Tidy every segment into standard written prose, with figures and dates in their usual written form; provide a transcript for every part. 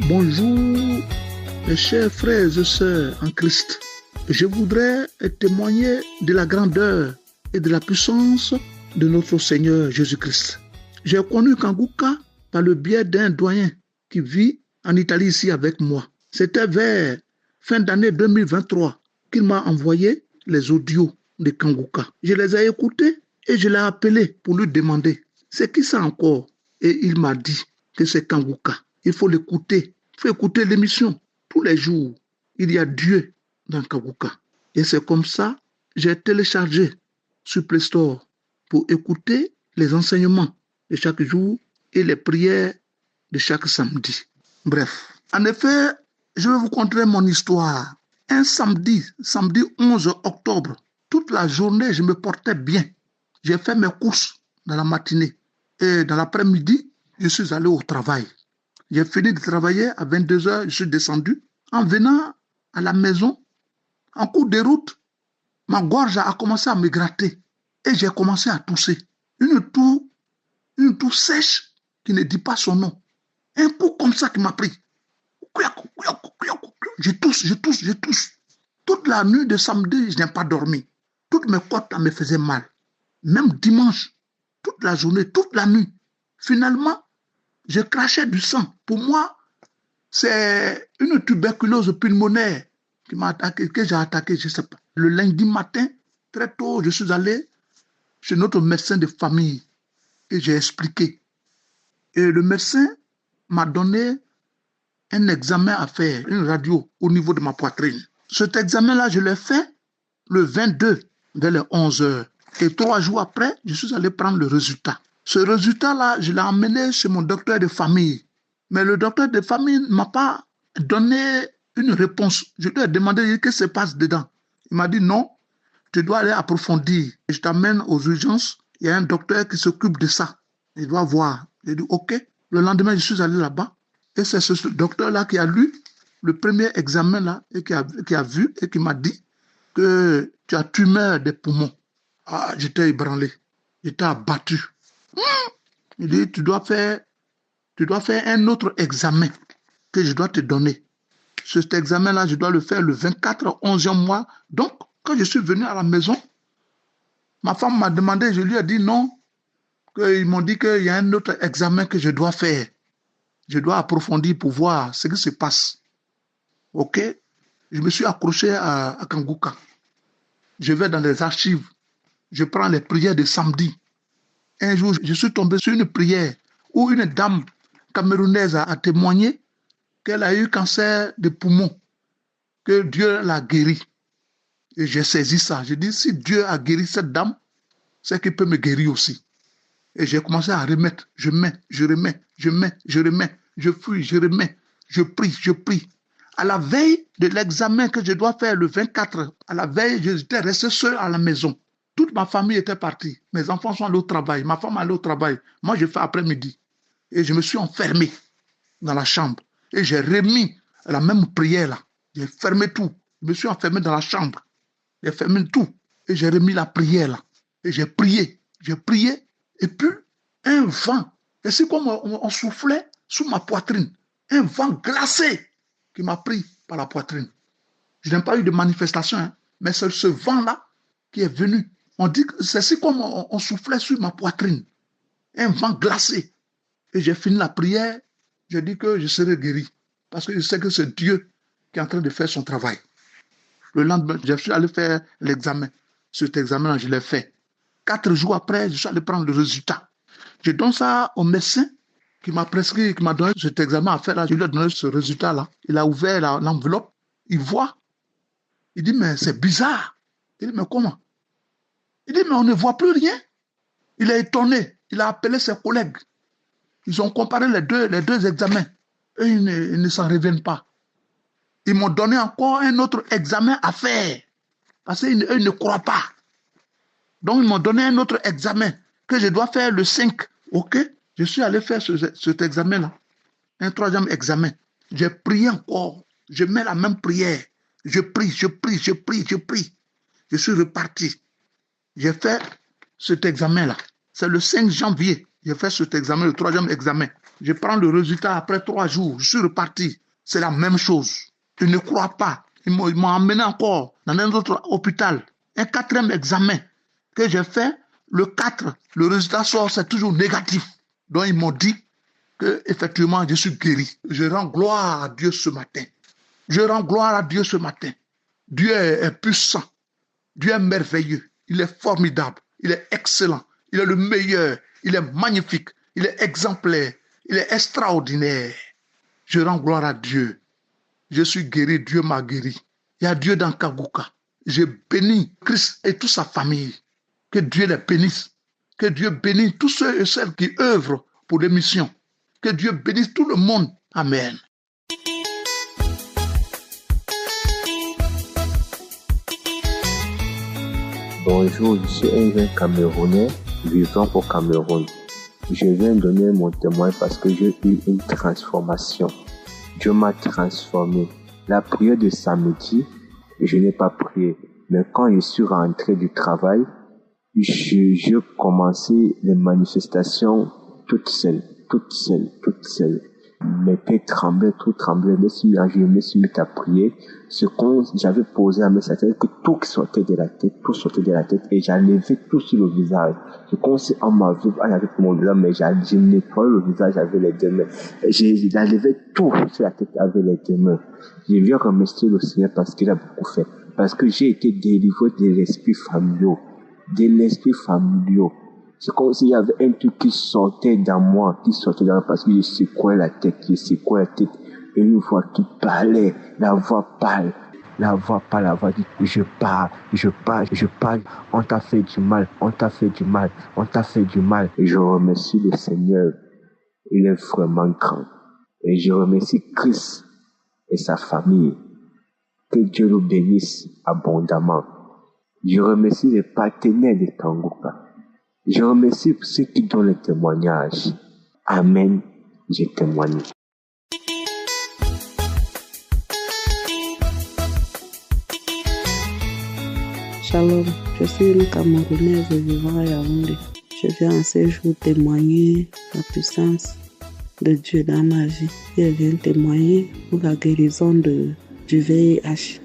Bonjour, mes chers frères et sœurs en Christ. Je voudrais témoigner de la grandeur et de la puissance de notre Seigneur Jésus-Christ. J'ai connu Kanguka par le biais d'un doyen qui vit en Italie ici avec moi. C'était vers fin d'année 2023 qu'il m'a envoyé les audios de Kanguka. Je les ai écoutés et je l'ai appelé pour lui demander c'est qui ça encore. Et il m'a dit que c'est Kanguka. Il faut l'écouter. Il faut écouter l'émission. Tous les jours, il y a Dieu dans Kanguka. Et c'est comme ça que j'ai téléchargé sur Play Store pour écouter les enseignements de chaque jour et les prières de chaque samedi. Bref, en effet, je vais vous conter mon histoire. Un samedi 11 octobre, toute la journée, je me portais bien. J'ai fait mes courses dans la matinée. Et dans l'après-midi, je suis allé au travail. J'ai fini de travailler à 22h, je suis descendu. En venant à la maison, en cours de route, ma gorge a commencé à me gratter et j'ai commencé à tousser. Une toux sèche qui ne dit pas son nom. Un coup comme ça qui m'a pris. Je tousse. Toute la nuit de samedi, je n'ai pas dormi. Toutes mes côtes me faisaient mal. Même dimanche, toute la journée, toute la nuit. Finalement, je crachais du sang. Pour moi, c'est une tuberculose pulmonaire qui m'a attaqué, que j'ai attaqué, je ne sais pas. Le lundi matin, très tôt, je suis allé chez notre médecin de famille et j'ai expliqué. Et le médecin m'a donné un examen à faire, une radio au niveau de ma poitrine. Cet examen-là, je l'ai fait le 22 vers les 11 heures. Et 3 jours après, je suis allé prendre le résultat. Ce résultat-là, je l'ai emmené chez mon docteur de famille. Mais le docteur de famille ne m'a pas donné une réponse. Je lui ai demandé ce qui se passe dedans. Il m'a dit non, tu dois aller approfondir. Et je t'amène aux urgences. Il y a un docteur qui s'occupe de ça. Il doit voir. J'ai dit ok. Le lendemain, je suis allé là-bas. Et c'est ce docteur-là qui a lu le premier examen là et qui a vu et qui m'a dit que tu as tumeur des poumons. Ah, j'étais ébranlé. J'étais abattu. Il dit, tu dois faire un autre examen que je dois te donner. Cet examen-là, je dois le faire le 24 11e mois. Donc, quand je suis venu à la maison, ma femme m'a demandé, je lui ai dit non, qu'ils m'ont dit qu'il y a un autre examen que je dois faire. Je dois approfondir pour voir ce qui se passe. Ok? Je me suis accroché à Kanguka. Je vais dans les archives. Je prends les prières de samedi. Un jour, je suis tombé sur une prière où une dame camerounaise a témoigné qu'elle a eu cancer de poumon, que Dieu l'a guéri. Et j'ai saisi ça. J'ai dit, si Dieu a guéri cette dame, c'est qu'il peut me guérir aussi. Et j'ai commencé à remettre. Je mets, je remets, je mets, je remets. Je fuis, je remets. Je prie. À la veille de l'examen que je dois faire le 24, à la veille, j'étais resté seul à la maison. Toute ma famille était partie. Mes enfants sont allés au travail. Ma femme est allée au travail. Moi, je fais après-midi. Et je me suis enfermé dans la chambre. Et j'ai remis la même prière là. J'ai fermé tout. Je me suis enfermé dans la chambre. J'ai fermé tout. Et j'ai remis la prière là. Et j'ai prié. Et puis, un vent. Et c'est comme on soufflait sous ma poitrine. Un vent glacé qui m'a pris par la poitrine. Je n'ai pas eu de manifestation, hein, mais c'est ce vent-là qui est venu. On dit que c'est comme on soufflait sur ma poitrine. Un vent glacé. Et j'ai fini la prière. Je dis que je serai guéri. Parce que je sais que c'est Dieu qui est en train de faire son travail. Le lendemain, je suis allé faire l'examen. Cet examen-là, je l'ai fait. 4 jours après, je suis allé prendre le résultat. Je donne ça au médecin qui m'a prescrit, qui m'a donné cet examen à faire. Là. Je lui ai donné ce résultat-là. Il a ouvert l'enveloppe. Il voit. Il dit, mais c'est bizarre. Il dit, mais comment? Il dit, mais on ne voit plus rien. Il est étonné. Il a appelé ses collègues. Ils ont comparé les deux examens. Et ils ne s'en reviennent pas. Ils m'ont donné encore un autre examen à faire. Parce qu'ils ne croient pas. Donc, ils m'ont donné un autre examen que je dois faire le 5. OK? Je suis allé faire cet examen-là. Un 3e examen. J'ai prié encore. Je mets la même prière. Je prie. Je suis reparti. J'ai fait cet examen-là. C'est le 5 janvier. J'ai fait cet examen, le troisième examen. Je prends le résultat après 3 jours. Je suis reparti. C'est la même chose. Je ne crois pas. Ils m'ont emmené encore dans un autre hôpital. Un quatrième examen que j'ai fait, le 4, le résultat sort, c'est toujours négatif. Donc ils m'ont dit que effectivement je suis guéri. Je rends gloire à Dieu ce matin. Je rends gloire à Dieu ce matin. Dieu est puissant. Dieu est merveilleux. Il est formidable. Il est excellent. Il est le meilleur. Il est magnifique. Il est exemplaire. Il est extraordinaire. Je rends gloire à Dieu. Je suis guéri. Dieu m'a guéri. Il y a Dieu dans Kaguka. Je bénis Christ et toute sa famille. Que Dieu les bénisse. Que Dieu bénisse tous ceux et celles qui œuvrent pour les missions. Que Dieu bénisse tout le monde. Amen. Bonjour, je suis un jeune Camerounais vivant au Cameroun. Je viens donner mon témoin parce que j'ai eu une transformation. Dieu m'a transformé. La prière de samedi, je n'ai pas prié. Mais quand je suis rentré du travail, j'ai commencé les manifestations toute seule. Mes pieds tremblaient, tout tremblait. Je me suis mis à prier. Ce qu'on j'avais posé à mes c'est-à-dire que tout sortait de la tête, et j'enlevais tout sur le visage. Je commençais à m'avoir avec mon visage, mais je nettoyais le visage avec les deux mains. J'enlevais tout sur la tête avec les deux mains. Je viens remercier le Seigneur parce qu'il a beaucoup fait. Parce que j'ai été délivré de l'esprit familial. C'est comme s'il y avait un truc qui sortait dans moi, parce que je secouais la tête. Et une voix qui parlait, la voix pâle, la voix dit, je parle, on t'a fait du mal. Et je remercie le Seigneur, il est vraiment grand. Et je remercie Christ et sa famille, que Dieu nous bénisse abondamment. Je remercie les partenaires de Kanguka. Je remercie ceux qui donnent le témoignage. Amen, j'ai témoigné. Shalom, je suis une Camerounaise vivant à Yaoundé. Je viens en ce jour témoigner la puissance de Dieu dans ma vie. Je viens témoigner pour la guérison du VIH.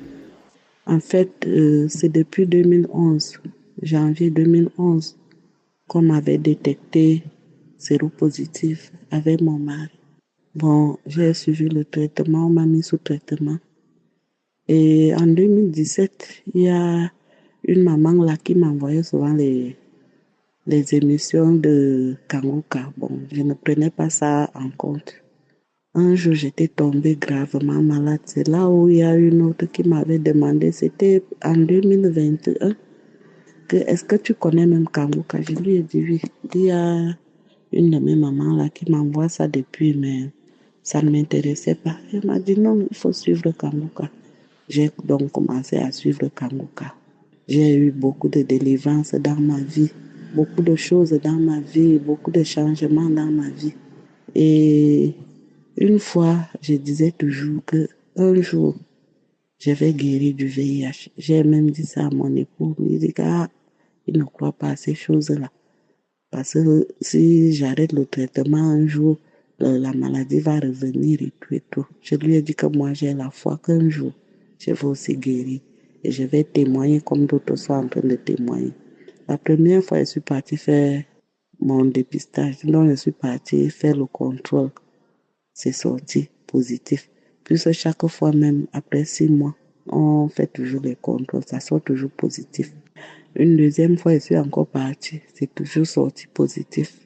En fait, c'est depuis 2011, janvier 2011, qu'on m'avait détecté séropositif avec mon mari. Bon, j'ai suivi le traitement, on m'a mis sous traitement. Et en 2017, il y a une maman là qui m'envoyait souvent les émissions de Kanguka. Bon, je ne prenais pas ça en compte. Un jour, j'étais tombée gravement malade. C'est là où il y a une autre qui m'avait demandé, c'était en 2021, que est-ce que tu connais même Kanguka? Je lui ai dit oui. Il y a une de mes mamans là qui m'envoie ça depuis, mais ça ne m'intéressait pas. Elle m'a dit non, il faut suivre Kanguka. J'ai donc commencé à suivre Kanguka. J'ai eu beaucoup de délivrance dans ma vie, beaucoup de choses dans ma vie, beaucoup de changements dans ma vie. Et une fois, je disais toujours que un jour, je vais guérir du VIH. J'ai même dit ça à mon époux. Il dit il ne croit pas à ces choses-là. Parce que si j'arrête le traitement un jour, la maladie va revenir et tout. Je lui ai dit que moi, j'ai la foi qu'un jour, je vais aussi guérir. Et je vais témoigner comme d'autres sont en train de témoigner. La première fois, je suis partie faire mon dépistage. Donc, je suis partie faire le contrôle. C'est sorti positif. Puis chaque fois, même après 6 mois, on fait toujours les contrôles. Ça sort toujours positif. Une deuxième fois, je suis encore partie. C'est toujours sorti positif.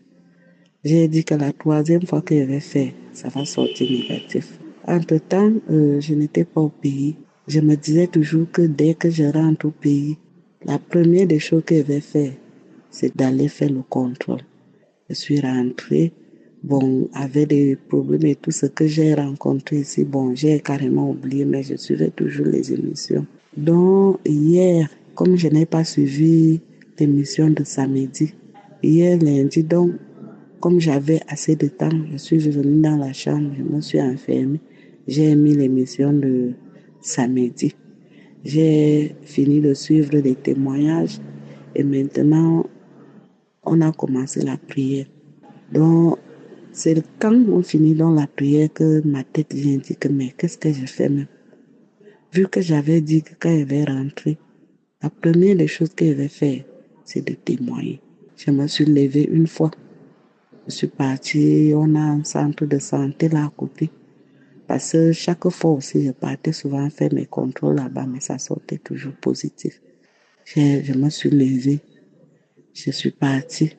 J'ai dit que la troisième fois que je vais faire, ça va sortir négatif. Entre-temps, je n'étais pas au pays. Je me disais toujours que dès que je rentre au pays, la première des choses que je vais faire, c'est d'aller faire le contrôle. Je suis rentrée, bon, avec des problèmes et tout ce que j'ai rencontré ici, bon, j'ai carrément oublié, mais je suivais toujours les émissions. Donc, hier, comme je n'ai pas suivi l'émission de samedi, hier lundi, donc, comme j'avais assez de temps, je suis venue dans la chambre, je me suis enfermée, j'ai mis l'émission de samedi. J'ai fini de suivre les témoignages et maintenant, on a commencé la prière. Donc, c'est quand on finit dans la prière que ma tête vient dire que mais qu'est-ce que je fais même? Vu que j'avais dit que quand elle va rentrer, la première des choses qu'elle va faire, c'est de témoigner. Je me suis levée une fois. Je suis partie, on a un centre de santé là à côté. Parce que chaque fois aussi, je partais souvent faire mes contrôles là-bas, mais ça sortait toujours positif. Je me suis levée, je suis partie,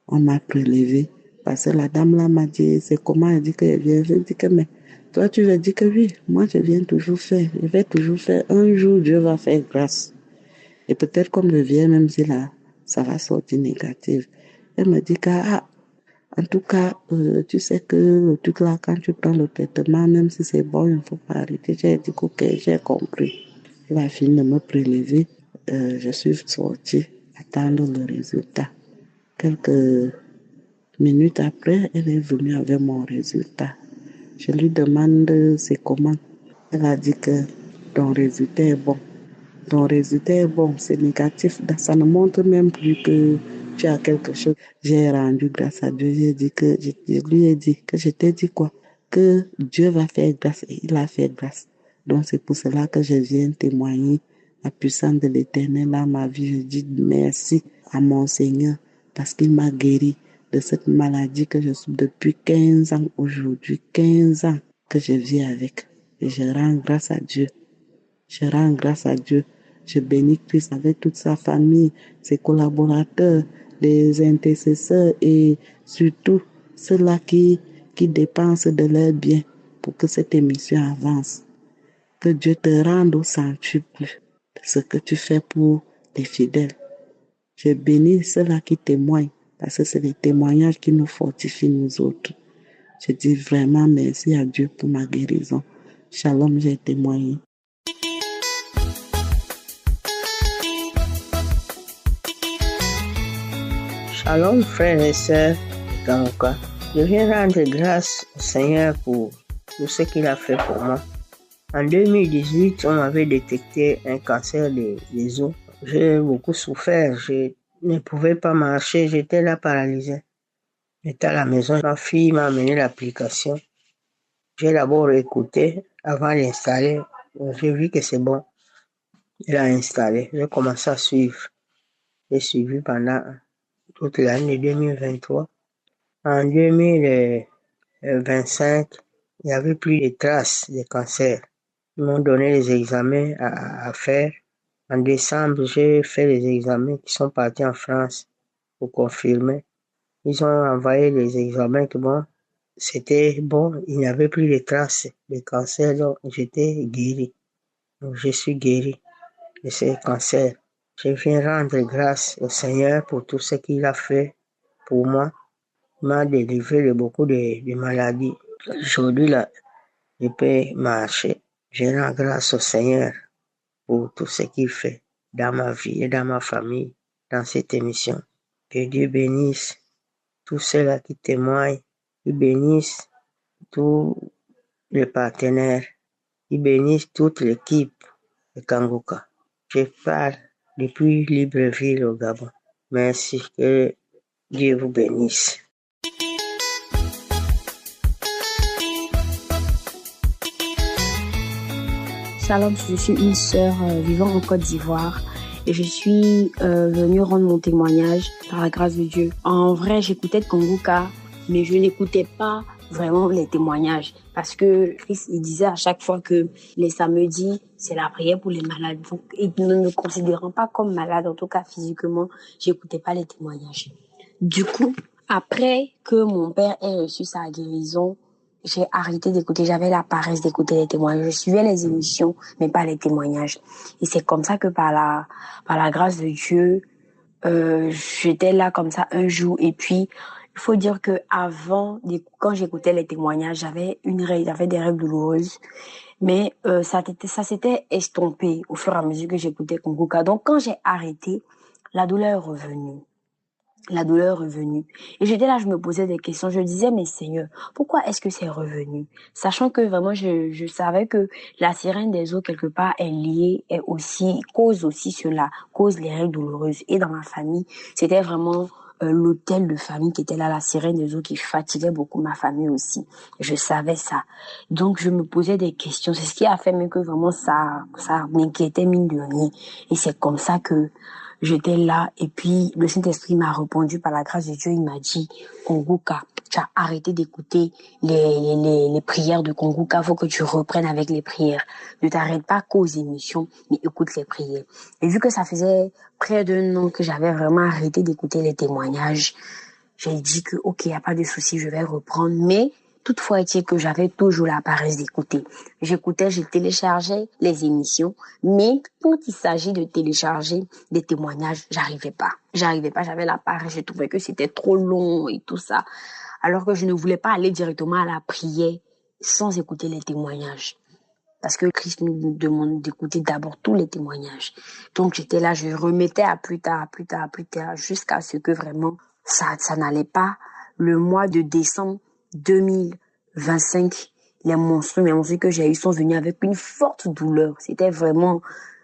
on m'a prélevé. Parce que la dame là m'a dit, c'est comment elle dit qu'elle vient. Je dis que, mais toi tu veux dire que oui, moi je viens toujours faire, je vais toujours faire. Un jour, Dieu va faire grâce. Et peut-être comme je viens, même si là, ça va sortir négatif. Elle me dit que, en tout cas, tu sais que le truc là, quand tu prends le traitement, même si c'est bon, il ne faut pas arrêter. J'ai dit, ok, j'ai compris. Elle a fini de me prélever. Je suis sortie, attendre le résultat. Quelques minutes après, elle est venue avec mon résultat. Je lui demande c'est comment. Elle a dit que ton résultat est bon. Ton résultat est bon, c'est négatif. Ça ne montre même plus que tu as quelque chose. J'ai rendu grâce à Dieu. Je lui ai dit que je t'ai dit quoi? Que Dieu va faire grâce et il a fait grâce. Donc c'est pour cela que je viens témoigner la puissance de l'Éternel dans ma vie. Je dis merci à mon Seigneur parce qu'il m'a guéri de cette maladie que je souffre depuis 15 ans aujourd'hui. 15 ans que je vis avec. Et je rends grâce à Dieu. Je rends grâce à Dieu. Je bénis Christ avec toute sa famille, ses collaborateurs, les intercesseurs et surtout ceux-là qui dépensent de leurs biens pour que cette émission avance. Que Dieu te rende au centuple de ce que tu fais pour les fidèles. Je bénis ceux-là qui témoignent parce que c'est les témoignages qui nous fortifient nous autres. Je dis vraiment merci à Dieu pour ma guérison. Shalom, j'ai témoigné. Shalom, frères et sœurs de Kangoka. Je viens rendre grâce au Seigneur pour tout ce qu'il a fait pour moi. En 2018, on m'avait détecté un cancer des os. J'ai beaucoup souffert, je ne pouvais pas marcher, j'étais là paralysé. J'étais à la maison, ma fille m'a amené l'application. J'ai d'abord écouté avant d'installer. J'ai vu que c'est bon. Il a installé. J'ai commencé à suivre. J'ai suivi pendant toute l'année 2023. En 2025, il n'y avait plus de traces de cancer. Ils m'ont donné les examens à faire. En décembre, j'ai fait les examens qui sont partis en France pour confirmer. Ils ont envoyé les examens que bon, c'était bon, il n'y avait plus de traces de cancer, donc j'étais guéri. Donc je suis guéri de ce cancer. Je viens rendre grâce au Seigneur pour tout ce qu'il a fait pour moi. Il m'a délivré de beaucoup de maladies. Aujourd'hui, là, je peux marcher. Je rends grâce au Seigneur pour tout ce qu'il fait dans ma vie et dans ma famille, dans cette émission. Que Dieu bénisse tous ceux-là qui témoignent, qui bénisse tous les partenaires, qui bénisse toute l'équipe de Kangoka. Je parle depuis Libreville au Gabon. Merci, que Dieu vous bénisse. Shalom, je suis une sœur vivant en Côte d'Ivoire et je suis venue rendre mon témoignage par la grâce de Dieu. En vrai, j'écoutais Kangoka, mais je n'écoutais pas vraiment les témoignages parce que Christ il disait à chaque fois que les samedis, c'est la prière pour les malades. Donc, et ne me considérant pas comme malade, en tout cas physiquement, j'écoutais pas les témoignages. Du coup, après que mon père ait reçu sa guérison, j'ai arrêté d'écouter, j'avais la paresse d'écouter les témoignages. Je suivais les émissions, mais pas les témoignages. Et c'est comme ça que par la grâce de Dieu, j'étais là comme ça un jour. Et puis, il faut dire que avant, quand j'écoutais les témoignages, j'avais des règles douloureuses. Mais ça s'était estompé au fur et à mesure que j'écoutais Kangoka. Donc, quand j'ai arrêté, la douleur est revenue. Et j'étais là, je me posais des questions. Je disais, mais Seigneur, pourquoi est-ce que c'est revenu? Sachant que vraiment, je savais que la sirène des eaux, quelque part, cause aussi cela, cause les règles douloureuses. Et dans ma famille, c'était vraiment l'hôtel de famille qui était là, la sirène des eaux qui fatiguait beaucoup ma famille aussi. Je savais ça. Donc, je me posais des questions. C'est ce qui a fait même que vraiment ça m'inquiétait mine de rien. Et c'est comme ça que j'étais là. Et puis, le Saint-Esprit m'a répondu par la grâce de Dieu. Il m'a dit, Kongoka, tu as arrêté d'écouter les prières de Kongoka. Faut que tu reprennes avec les prières. Ne t'arrête pas qu'aux émissions, mais écoute les prières. Et vu que ça faisait près d'un an que j'avais vraiment arrêté d'écouter les témoignages, j'ai dit que, ok, y a pas de souci, je vais reprendre. Mais, toutefois, est-il que j'avais toujours la paresse d'écouter. J'écoutais, je téléchargeais les émissions, mais quand il s'agit de télécharger des témoignages, j'arrivais pas, j'avais la paresse, je trouvais que c'était trop long et tout ça. Alors que je ne voulais pas aller directement à la prière sans écouter les témoignages. Parce que Christ nous demande d'écouter d'abord tous les témoignages. Donc j'étais là, je remettais à plus tard, jusqu'à ce que vraiment ça n'allait pas. Le mois de décembre 2025, les monstres que j'ai eu sont venus avec une forte douleur. C'était vraiment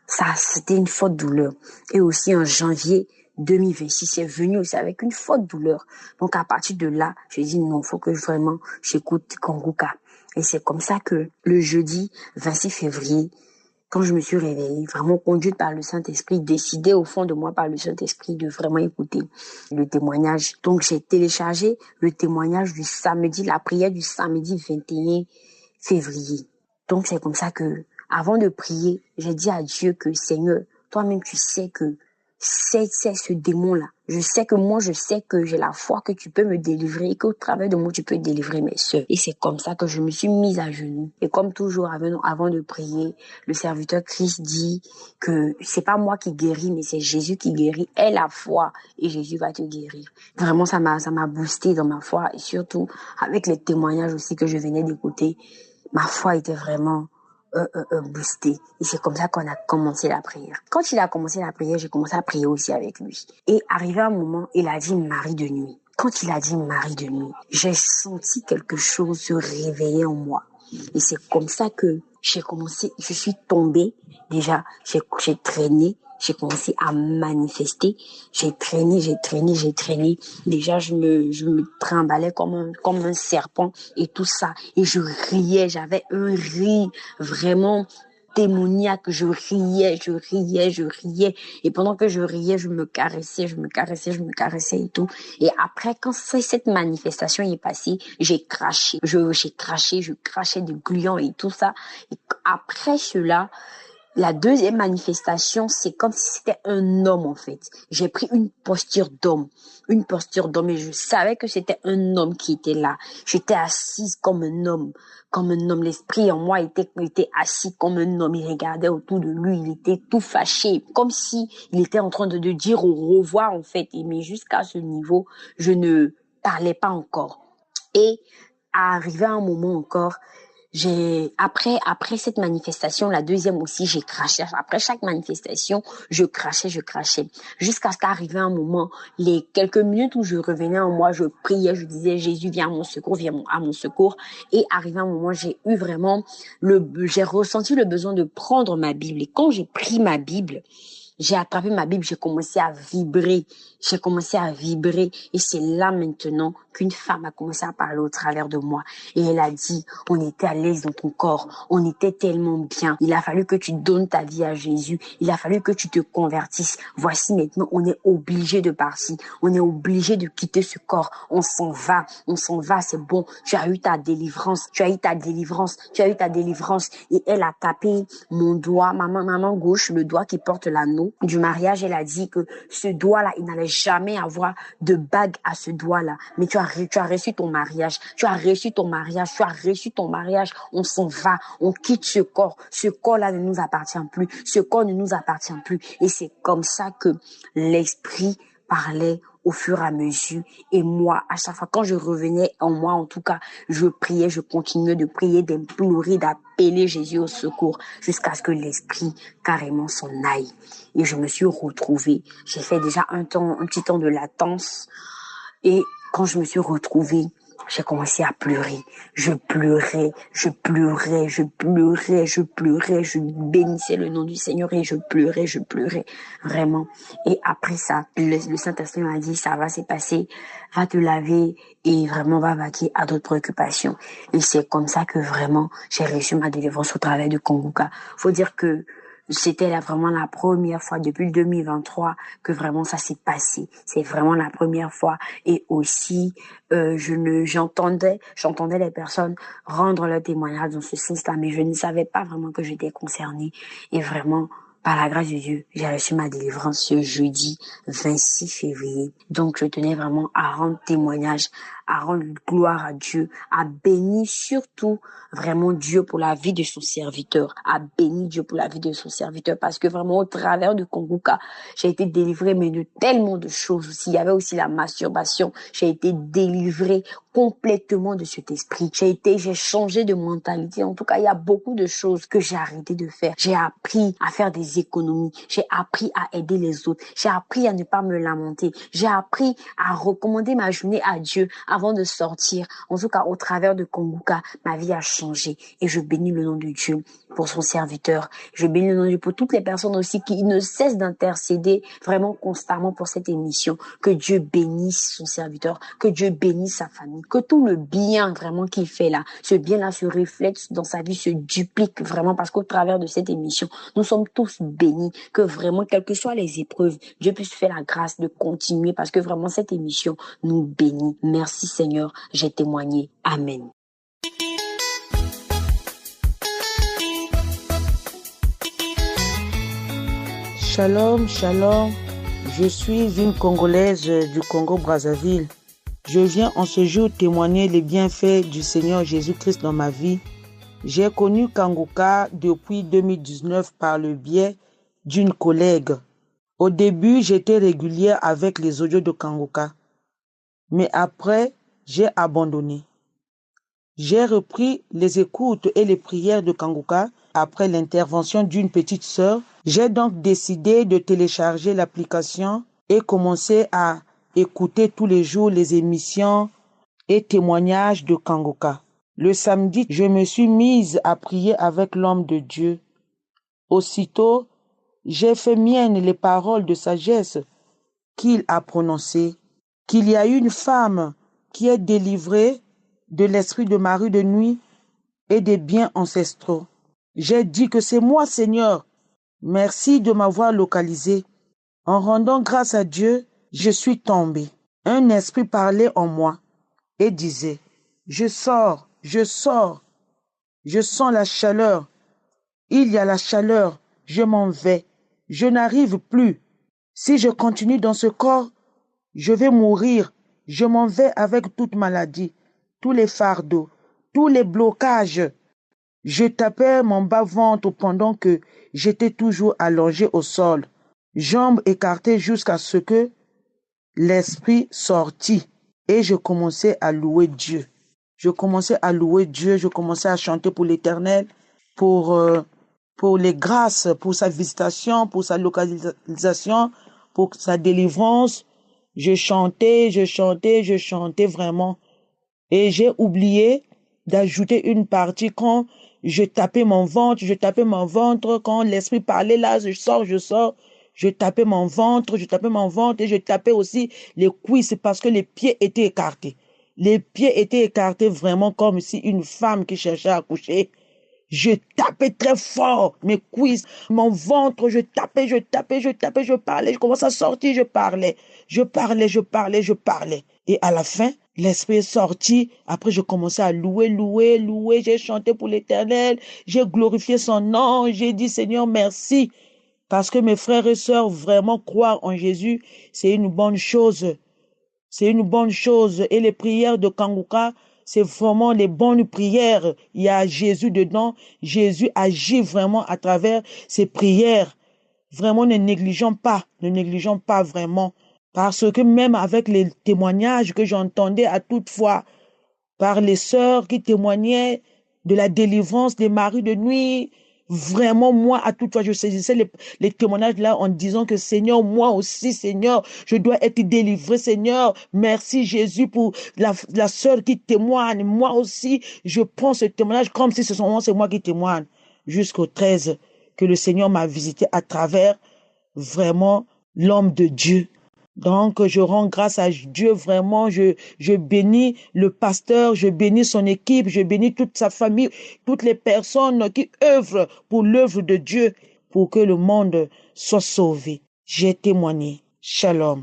ça, c'était une forte douleur. Et aussi en janvier 2026, c'est venu aussi avec une forte douleur. Donc à partir de là, je dis non, faut que vraiment j'écoute Kongoka. Et c'est comme ça que le jeudi 26 février, quand je me suis réveillée, vraiment conduite par le Saint-Esprit, décidée au fond de moi par le Saint-Esprit de vraiment écouter le témoignage. Donc j'ai téléchargé le témoignage du samedi, la prière du samedi 21 février. Donc c'est comme ça que, avant de prier, j'ai dit à Dieu que Seigneur, toi-même tu sais que c'est ce démon-là. Je sais que j'ai la foi que tu peux me délivrer et qu'au travers de moi, tu peux délivrer mes sœurs. Et c'est comme ça que je me suis mise à genoux. Et comme toujours, avant de prier, le serviteur Christ dit que c'est pas moi qui guéris, mais c'est Jésus qui guérit. Aie la foi et Jésus va te guérir. Vraiment, ça m'a boosté dans ma foi et surtout avec les témoignages aussi que je venais d'écouter. Ma foi était vraiment boosté. Et c'est comme ça qu'on a commencé la prière. Quand il a commencé la prière, j'ai commencé à prier aussi avec lui. Et arrivé un moment, il a dit Marie de nuit. Quand il a dit Marie de nuit, j'ai senti quelque chose se réveiller en moi. Et c'est comme ça que j'ai commencé, je suis tombée. Déjà, j'ai traîné. J'ai commencé à manifester. J'ai traîné. Déjà, je me trimballais comme un serpent et tout ça. Et je riais. J'avais un rire vraiment démoniaque. Je riais. Et pendant que je riais, je me caressais et tout. Et après, quand cette manifestation est passée, j'ai craché. Je crachais de gluants et tout ça. Et après cela, la deuxième manifestation, c'est comme si c'était un homme, en fait. J'ai pris une posture d'homme, et je savais que c'était un homme qui était là. J'étais assise comme un homme. L'esprit en moi était assis comme un homme. Il regardait autour de lui, il était tout fâché, comme si il était en train de dire au revoir, en fait. Mais jusqu'à ce niveau, je ne parlais pas encore. Et arrivé à un moment encore, après cette manifestation, la deuxième aussi, j'ai craché. Après chaque manifestation, je crachais. Jusqu'à ce qu'arrivé un moment, les quelques minutes où je revenais en moi, je priais, je disais, Jésus, viens à mon secours. Et arrivé un moment, j'ai ressenti le besoin de prendre ma Bible. Et quand j'ai pris ma Bible, j'ai attrapé ma Bible, j'ai commencé à vibrer. Et c'est là maintenant qu'une femme a commencé à parler au travers de moi. Et elle a dit, on était à l'aise dans ton corps. On était tellement bien. Il a fallu que tu donnes ta vie à Jésus. Il a fallu que tu te convertisses. Voici maintenant, on est obligé de partir. On est obligé de quitter ce corps. On s'en va, c'est bon. Tu as eu ta délivrance. Et elle a tapé mon doigt, ma main gauche, le doigt qui porte l'anneau du mariage. Elle a dit que ce doigt-là, il n'allait jamais avoir de bague à ce doigt-là. Mais tu as reçu ton mariage. On s'en va. On quitte ce corps. Ce corps-là ne nous appartient plus. Et c'est comme ça que l'esprit parlait au fur et à mesure. Et moi, à chaque fois, quand je revenais en moi, en tout cas, je priais, je continuais de prier, d'implorer, d'appeler Jésus au secours, jusqu'à ce que l'esprit carrément s'en aille. Et je me suis retrouvée. J'ai fait déjà un petit temps de latence. Et quand je me suis retrouvée, j'ai commencé à pleurer. Je pleurais, je pleurais, je pleurais, je pleurais, je bénissais le nom du Seigneur et je pleurais, vraiment. Et après ça, le Saint-Esprit m'a dit, ça va se passer, va te laver et vraiment va vaquer à d'autres préoccupations. Et c'est comme ça que vraiment, j'ai reçu ma délivrance au travers de Kongoka. Faut dire que c'était vraiment la première fois depuis le 2023 que vraiment ça s'est passé. C'est vraiment la première fois. Et aussi, j'entendais les personnes rendre leur témoignage dans ce sens-là, mais je ne savais pas vraiment que j'étais concernée. Et vraiment, par la grâce de Dieu, j'ai reçu ma délivrance ce jeudi 26 février. Donc, je tenais vraiment à rendre témoignage, à rendre gloire à Dieu, à bénir surtout vraiment Dieu pour la vie de son serviteur, à bénir Dieu pour la vie de son serviteur, parce que vraiment au travers de Kongoka, j'ai été délivrée mais de tellement de choses aussi. Il y avait aussi la masturbation, j'ai été délivrée complètement de cet esprit. J'ai changé de mentalité. En tout cas, il y a beaucoup de choses que j'ai arrêté de faire. J'ai appris à faire des économies. J'ai appris à aider les autres. J'ai appris à ne pas me lamenter. J'ai appris à recommander ma journée à Dieu avant de sortir. En tout cas, au travers de Kongoka, ma vie a changé. Et je bénis le nom de Dieu pour son serviteur. Je bénis le nom de Dieu pour toutes les personnes aussi qui ne cessent d'intercéder vraiment constamment pour cette émission. Que Dieu bénisse son serviteur. Que Dieu bénisse sa famille. Que tout le bien vraiment qu'il fait là, ce bien-là se reflète dans sa vie, se duplique vraiment parce qu'au travers de cette émission, nous sommes tous bénis. Que vraiment, quelles que soient les épreuves, Dieu puisse faire la grâce de continuer parce que vraiment cette émission nous bénit. Merci Seigneur, j'ai témoigné. Amen. Shalom, shalom. Je suis une Congolaise du Congo-Brazzaville. Je viens en ce jour témoigner les bienfaits du Seigneur Jésus-Christ dans ma vie. J'ai connu Kongoka depuis 2019 par le biais d'une collègue. Au début, j'étais régulière avec les audios de Kongoka. Mais après, j'ai abandonné. J'ai repris les écoutes et les prières de Kongoka après l'intervention d'une petite sœur. J'ai donc décidé de télécharger l'application et commencer à écouter tous les jours les émissions et témoignages de Kongoka. Le samedi, je me suis mise à prier avec l'homme de Dieu. Aussitôt, j'ai fait mienne les paroles de sagesse qu'il a prononcées, qu'il y a une femme qui est délivrée de l'esprit de mari de nuit et des biens ancestraux. J'ai dit que c'est moi, Seigneur. Merci de m'avoir localisé. En rendant grâce à Dieu, je suis tombé. Un esprit parlait en moi et disait, je sors, je sors. Je sens la chaleur. Il y a la chaleur, je m'en vais. Je n'arrive plus. Si je continue dans ce corps, je vais mourir. Je m'en vais avec toute maladie, tous les fardeaux, tous les blocages. Je tapais mon bas-ventre pendant que j'étais toujours allongé au sol, jambes écartées jusqu'à ce que l'esprit sortit et je commençais à louer Dieu. Je commençais à louer Dieu, je commençais à chanter pour l'Éternel, pour les grâces, pour sa visitation, pour sa localisation, pour sa délivrance. Je chantais vraiment. Et j'ai oublié d'ajouter une partie quand je tapais mon ventre, quand l'esprit parlait là, je sors. Je tapais mon ventre et je tapais aussi les cuisses parce que les pieds étaient écartés. Les pieds étaient écartés vraiment comme si une femme qui cherchait à accoucher. Je tapais très fort mes cuisses, mon ventre, je tapais, je parlais, je commençais à sortir, je parlais. Et à la fin, l'esprit est sorti. Après, je commençais à louer. J'ai chanté pour l'Éternel. J'ai glorifié son nom. J'ai dit, Seigneur, merci. Parce que mes frères et sœurs, vraiment croire en Jésus, c'est une bonne chose. C'est une bonne chose. Et les prières de Kongoka, c'est vraiment les bonnes prières. Il y a Jésus dedans. Jésus agit vraiment à travers ces prières. Vraiment, ne négligeons pas vraiment. Parce que même avec les témoignages que j'entendais à toute fois par les sœurs qui témoignaient de la délivrance des maris de nuit, Vraiment, moi, à toute fois, je saisissais les témoignages là en disant que Seigneur, moi aussi, Seigneur, je dois être délivré, Seigneur. Merci Jésus pour la sœur qui témoigne. Moi aussi, je prends ce témoignage comme si c'est moi qui témoigne. Jusqu'au 13, que le Seigneur m'a visité à travers vraiment l'homme de Dieu. Donc, je rends grâce à Dieu, vraiment, je bénis le pasteur, je bénis son équipe, je bénis toute sa famille, toutes les personnes qui œuvrent pour l'œuvre de Dieu, pour que le monde soit sauvé. J'ai témoigné. Shalom.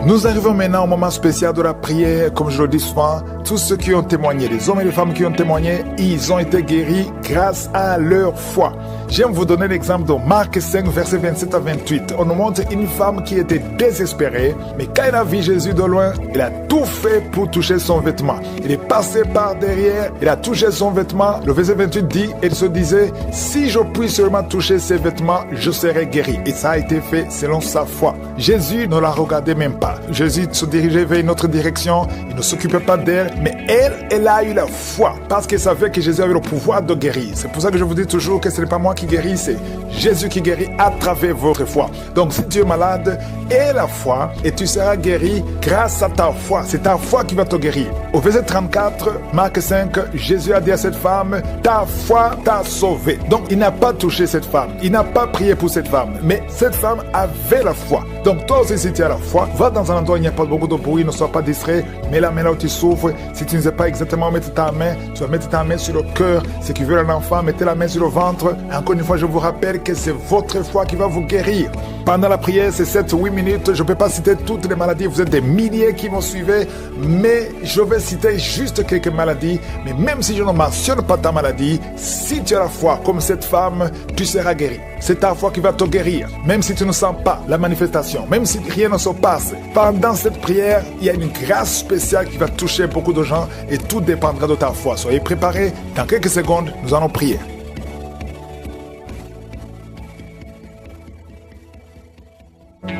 Nous arrivons maintenant au moment spécial de la prière. Comme je le dis souvent, tous ceux qui ont témoigné, les hommes et les femmes qui ont témoigné, ils ont été guéris grâce à leur foi. J'aime vous donner l'exemple de Marc 5, versets 27 à 28. On nous montre une femme qui était désespérée, mais quand elle a vu Jésus de loin, elle a tout fait pour toucher son vêtement. Il est passé par derrière, il a touché son vêtement. Le verset 28 dit, elle se disait, si je puis seulement toucher ses vêtements, je serai guéri. Et ça a été fait selon sa foi. Jésus ne la regardait même pas. Jésus se dirigeait vers une autre direction, il ne s'occupait pas d'elle, mais elle a eu la foi, parce qu'elle savait que Jésus avait le pouvoir de guérir. C'est pour ça que je vous dis toujours que ce n'est pas moi qui guéris, c'est Jésus qui guérit à travers votre foi. Donc si tu es malade, aie la foi et tu seras guéri grâce à ta foi. C'est ta foi qui va te guérir. Au verset 34, Marc 5, Jésus a dit à cette femme, ta foi t'a sauvé. Donc il n'a pas touché cette femme, il n'a pas prié pour cette femme, mais cette femme avait la foi. Donc toi aussi, si tu as la foi, va dans un endroit où il n'y a pas beaucoup de bruit, ne sois pas distrait, mets la main là où tu souffres. Si tu ne sais pas exactement où mettre ta main, tu vas mettre ta main sur le cœur. Ceux qui veulent un enfant, mettez la main sur le ventre. Encore une fois, je vous rappelle que c'est votre foi qui va vous guérir. Pendant la prière, c'est 7-8 minutes. Je ne peux pas citer toutes les maladies. Vous êtes des milliers qui m'ont suivi, mais je vais citer juste quelques maladies. Mais même si je ne mentionne pas ta maladie, si tu as la foi comme cette femme, tu seras guéri. C'est ta foi qui va te guérir. Même si tu ne sens pas la manifestation, même si rien ne se passe, pendant cette prière, il y a une grâce spéciale qui va toucher beaucoup de gens et tout dépendra de ta foi. Soyez préparés. Dans quelques secondes, nous allons prier.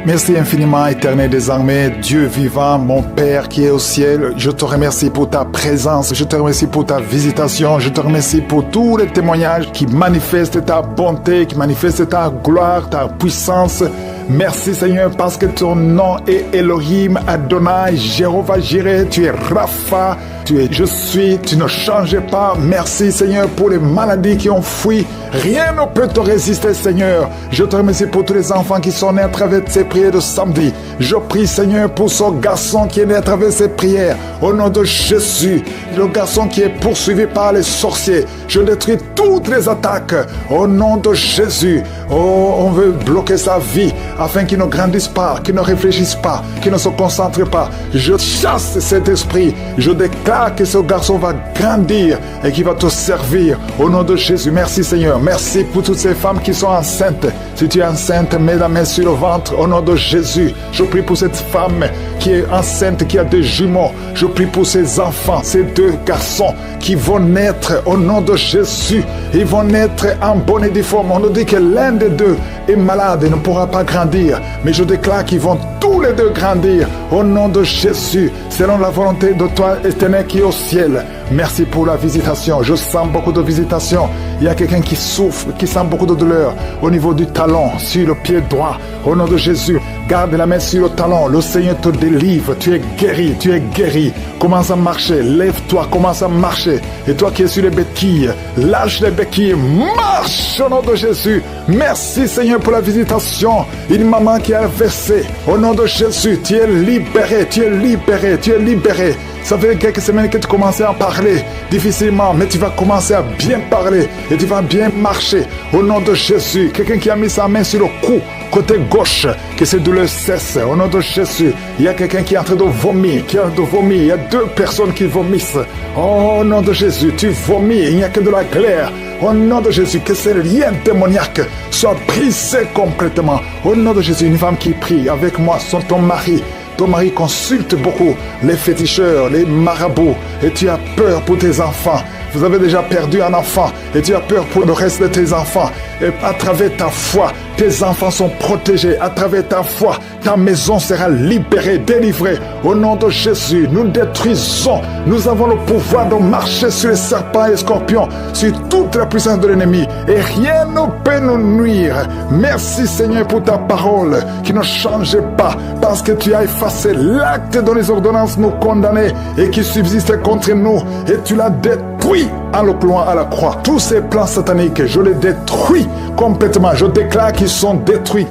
Merci infiniment, éternel des armées, Dieu vivant, mon Père qui est au ciel. Je te remercie pour ta présence, je te remercie pour ta visitation, je te remercie pour tous les témoignages qui manifestent ta bonté, qui manifestent ta gloire, ta puissance. Merci Seigneur parce que ton nom est Elohim, Adonai, Jéhovah Jireh, tu es Rapha, tu es je suis, tu ne changes pas. Merci Seigneur pour les maladies qui ont fui. Rien ne peut te résister Seigneur. Je te remercie pour tous les enfants qui sont nés à travers ces prières de samedi. Je prie Seigneur pour ce garçon qui est né à travers ces prières. Au nom de Jésus, le garçon qui est poursuivi par les sorciers. Je détruis toutes les attaques. Au nom de Jésus. Oh, on veut bloquer sa vie afin qu'il ne grandisse pas, qu'il ne réfléchisse pas, qu'il ne se concentre pas. Je chasse cet esprit. Je déclare que ce garçon va grandir et qu'il va te servir. Au nom de Jésus. Merci Seigneur. Merci pour toutes ces femmes qui sont enceintes. Si tu es enceinte, mets la main sur le ventre. Au nom de Jésus. Je prie pour cette femme qui est enceinte, qui a des jumeaux. Je prie pour ces enfants, ces deux garçons qui vont naître au nom de Jésus. Ils vont naître en bonne et due forme. On nous dit que l'un des deux est malade et ne pourra pas grandir. Mais je déclare qu'ils vont tous les deux grandir au nom de Jésus, selon la volonté de toi, éternel, qui est au ciel. Merci pour la visitation. Je sens beaucoup de visitation. Il y a quelqu'un qui souffre, qui sent beaucoup de douleur au niveau du talon, sur le pied droit. Au nom de Jésus, garde la main sur le talon. Le Seigneur te délivre. Tu es guéri, tu es guéri. Commence à marcher. Lève-toi, commence à marcher. Et toi qui es sur les béquilles, lâche les béquilles. Marche au nom de Jésus. Merci Seigneur pour la visitation. Une maman qui a versé. Au nom de Jésus, tu es libéré, tu es libéré, tu es libéré. Ça fait quelques semaines que tu commençais à parler difficilement, mais tu vas commencer à bien parler et tu vas bien marcher. Au nom de Jésus, quelqu'un qui a mis sa main sur le cou, côté gauche, que ces douleurs cessent. Au nom de Jésus, il y a quelqu'un qui est en train de vomir, Il y a deux personnes qui vomissent. Au nom de Jésus, tu vomis, il n'y a que de la glaire. Au nom de Jésus, que ces liens démoniaques soient brisés complètement. Au nom de Jésus, une femme qui prie avec moi, ton mari. Ton mari consulte beaucoup les féticheurs, les marabouts, et tu as peur pour tes enfants. vous avez déjà perdu un enfant et tu as peur pour le reste de tes enfants. Et à travers ta foi, tes enfants sont protégés. À travers ta foi, ta maison sera libérée, délivrée. Au nom de Jésus, nous détruisons. Nous avons le pouvoir de marcher sur les serpents et les scorpions, sur toute la puissance de l'ennemi. Et rien ne peut nous nuire. Merci Seigneur pour ta parole qui ne changeait pas parce que tu as effacé l'acte dont les ordonnances nous condamnaient et qui subsistait contre nous. Et tu l'as détruit en le clouant à la croix. Tous ces plans sataniques, je les détruis complètement. Je déclare qu'ils sont détruits,